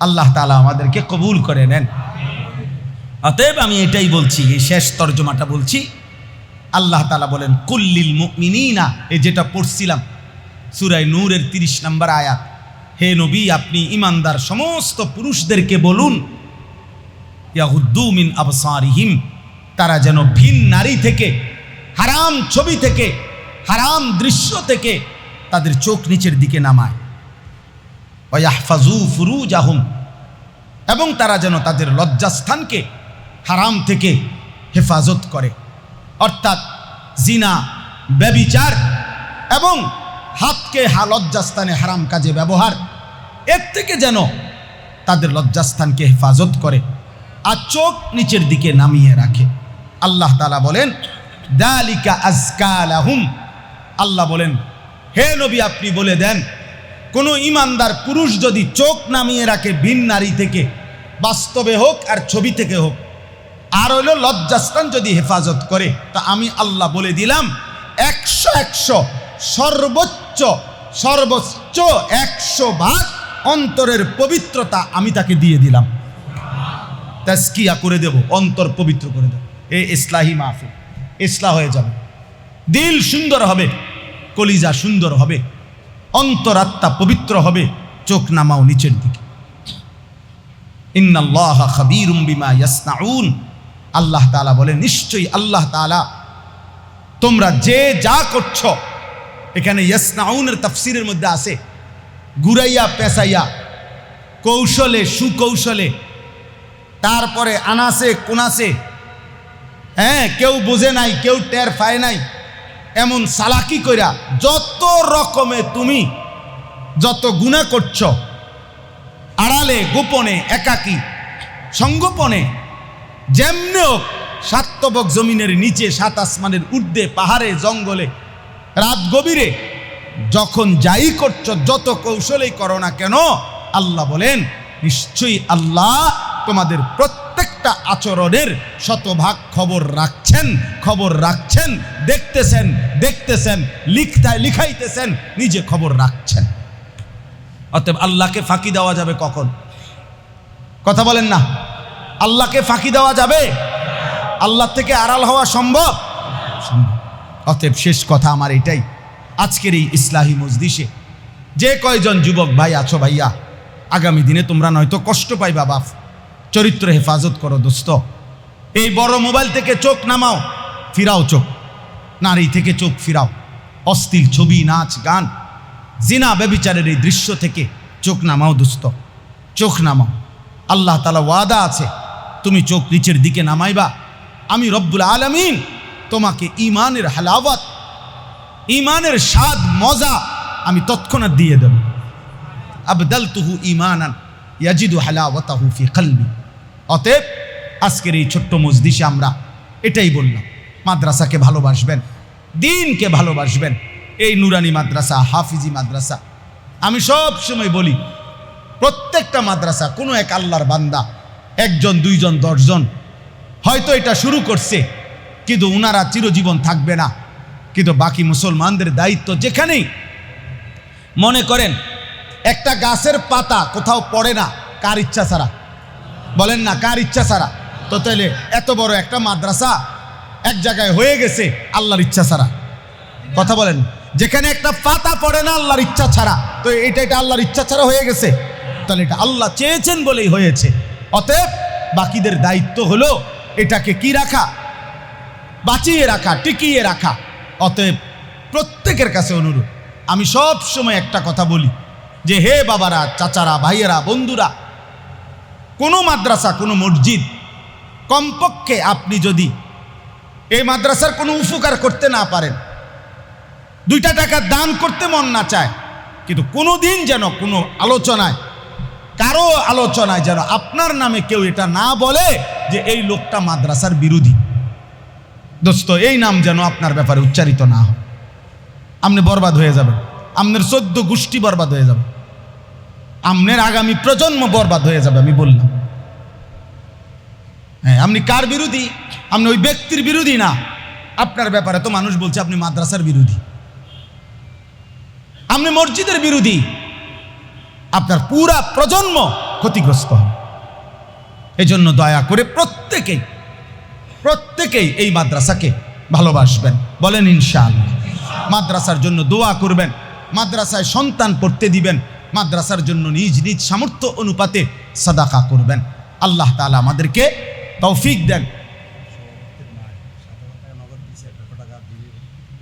আল্লাহ তাআলা আমাদেরকে কবুল করে নেন। অতএব আমি এটাই বলছি, এই শেষ তর্জমাটা বলছি। আল্লাহ তাআলা বলেন কুল্লিল মুমিনিনা, এই যেটা পড়ছিলাম সূরা নূরের 30 নম্বর আয়াত, হে নবী আপনি ইমানদার সমস্ত পুরুষদেরকে বলুন ইয়াগুদ্দু মিন আবসারিহিম, তারা যেন ভিন নারী থেকে, হারাম ছবি থেকে, হারাম দৃশ্য থেকে তাদের চোখ নিচের দিকে নামায়। ওয়া ইয়াহফাজু ফুরুজাহুম, এবং তারা যেন তাদের লজ্জাস্থানকে হারাম থেকে হেফাজত করে। অর্থাৎ জিনা, ব্যভিচার এবং হাতকে লজ্জাস্থানে হারাম কাজে ব্যবহার, এর থেকে যেন তাদের লজ্জাস্থানকে হেফাজত করে আর চোখ নিচের দিকে নামিয়ে রাখে। আল্লাহ তাআলা বলেন যালিকা আযকা লাহুম, আল্লাহ বলেন হে নবী আপনি বলে দেন, কোনো ইমানদার পুরুষ যদি চোখ নামিয়ে রাখে ভিন নারী থেকে, বাস্তবে হোক আর ছবি থেকে হোক, আর হইল লজ্জাস্থান যদি হেফাজত করে, তা আমি আল্লাহ বলে দিলাম 100 সর্বোচ্চ 100% অন্তরের পবিত্রতা আমি তাকে দিয়ে দিলাম। তাজকিয়া করে দেব, অন্তর পবিত্র করে দেব। এই ইসলাহি মাহফিল, ইসলাহ হয়ে যাবে, দিল সুন্দর হবে, কলিজা সুন্দর হবে, অন্তরাত্মা পবিত্র হবে, চোখ নামাও নিচের দিকে। ইন্নাল্লাহা খাবীরুম বিমা ইয়াসনাউন, আল্লাহ তাআলা বলে নিশ্চয়ই আল্লাহ তাআলা তোমরা যে যা করছো, এখানে ইয়াসনাউনের তাফসীরের মধ্যে আছে ঘুরাইয়া পেঁচাইয়া, কৌশলে সুকৌশলে, তারপরে আনাসে কোনাসে, হ্যাঁ কেউ বোঝে নাই, কেউ টের পায় নাই, এমন চালাকি কইরা যত রকমে তুমি যত গুনাহ করছো, আড়ালে গোপনে একাকী সঙ্গোপনে, যেমনে হোক সাতবক জমিনের নিচে, সাত আসমানের ঊর্ধ্বে, পাহাড়ে জঙ্গলে, রাত গভীরে, যখন যাই করছো, যত কৌশলেই করো না কেন, আল্লাহ বলেন নিশ্চয়ই আল্লাহ তোমাদের প্রত্যেকটা আচরণের শতভাগ খবর রাখছেন, দেখতেছেন, লিখাইতেছেন, নিজে খবর রাখছেন। অতএব আল্লাহকে ফাঁকি দেওয়া যাবে কখন? কথা বলেন না, আল্লাহকে ফাঁকি দেওয়া যাবে? আল্লাহ থেকে আড়াল হওয়া সম্ভব? অতএব শেষ কথা আমার এটাই, আজকের এই ইসলাহি মজলিসে যে কয়জন যুবক ভাই আছো ভাইয়া, আগামী দিনে তোমরা নয়তো কষ্ট পাইবা বাপ, চরিত্র হেফাজত করো দোস্ত। এই বড় মোবাইল থেকে চোখ নামাও, ফিরাও চোখ, নারী থেকে চোখ ফিরাও, অশ্লীল ছবি, নাচ, গান, জিনা, ব্যভিচারের এই দৃশ্য থেকে চোখ নামাও দোস্ত, চোখ নামাও। আল্লাহ তাআলা ওয়াদা আছে, তুমি চোখ নিচের দিকে নামাইবা, আমি রব্বুল আলামিন তোমাকে ঈমানের হালাওয়াত, ঈমানের স্বাদ, মজা আমি তৎক্ষণাৎ দিয়ে দেব। আবদালতুহু ঈমানান ইয়াজিদু হালাওয়াতাহু ফি কলবি। অতএব আজকের এই ছোট্ট মজলিসে আমরা এটাই বললাম, মাদ্রাসাকে ভালোবাসবেন, দ্বীনকে ভালোবাসবেন। এই নুরানি মাদ্রাসা, হাফিজি মাদ্রাসা, আমি সব সময় বলি প্রত্যেকটা মাদ্রাসা কোনো এক আল্লাহর বান্দা, 1 জন 2 জন 10 জন হয়তো এটা শুরু করছে, কিন্তু ওনারা চিরজীবন থাকবে না। কিন্তু বাকি মুসলমানদের দায়িত্ব, যেখানেই মনে করেন একটা গাছের পাতা কোথাও পড়ে না কার ইচ্ছা ছাড়া, বলেন না কার ইচ্ছা ছাড়া, তো তাহলে এত বড় একটা মাদ্রাসা এক জায়গায় হয়ে গেছে আল্লাহর ইচ্ছা ছাড়া। কথা বলেন, যেখানে একটা পাতা পড়ে না আল্লাহর ইচ্ছা ছাড়া, তো এটা আল্লাহর ইচ্ছা ছাড়া হয়ে গেছে, তাহলে এটা আল্লাহ চেয়েছেন বলেই হয়েছে। অতএব বাকিদের দায়িত্ব হলো এটাকে কি রাখা, বাঁচিয়ে রাখা, টিকিয়ে রাখা। অতএব প্রত্যেকের কাছে অনুরোধ, আমি সব সময় একটা কথা বলি যে হে বাবারা, চাচারা, ভাইয়েরা, বন্ধুরা, কোনো মাদ্রাসা, কোনো মসজিদ, কমপক্ষে আপনি যদি এই মাদ্রাসার কোনো উপকার করতে না পারেন, 2টা টাকা দান করতে মন না চায়, কিন্তু কোনোদিন যেন কোনো আলোচনায়, কারো আলোচনায় যেন আপনার নামে কেউ এটা না বলে যে এই লোকটা মাদ্রাসার বিরোধী। দোস্ত, এই নাম যেন আপনার ব্যাপারে উচ্চারিত না হয়। আপনি বরবাদ হয়ে যাবেন, আপনার 14 গোষ্ঠী বরবাদ হয়ে যাবে, আপনার আগামী প্রজন্ম বরবাদ হয়ে যাবে। আমি বললাম, হ্যাঁ, আপনি কার বিরোধী? আপনি ওই ব্যক্তির বিরোধী না, আপনার ব্যাপারে তো মানুষ বলছে আপনি মাদ্রাসার বিরোধী, আপনি মসজিদের বিরোধী, আপনার পুরা প্রজন্ম ক্ষতিগ্রস্ত হবে। এই জন্য দয়া করে প্রত্যেকেই এই মাদ্রাসাকে ভালোবাসবেন, বলেন ইনশাআল্লাহ। মাদ্রাসার জন্য দোয়া করবেন, মাদ্রাসায় সন্তান পড়তে দিবেন, মাদ্রাসার জন্য নিজ নিজ সামর্থ্য অনুপাতে সাদাকা করবেন। আল্লাহ তাআলা আমাদেরকে তৌফিক দেন।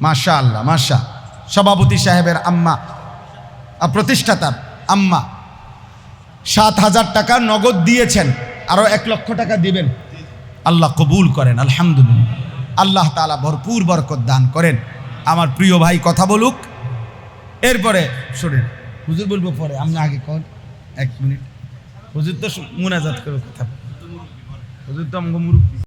মাশাআল্লাহ, মাশা সভাপতি সাহেবের আম্মা, প্রতিষ্ঠাতার আম্মা 7,000 টাকা নগদ দিয়েছেন, আরো 1 লক্ষ টাকা দিবেন। আল্লাহ কবুল করেন, আলহামদুলিল্লাহ। আল্লাহ তাআলা ভরপুর বরকত দান করেন। আমার প্রিয় ভাই কথা বলুক, এরপরে শুনেন। হুজুর বলবো পরে, আপনি আগে কর 1 মিনিট। হুজুর তো মুনাজাত করে কথা, হুজুর তো আমাকে মুরব্বি।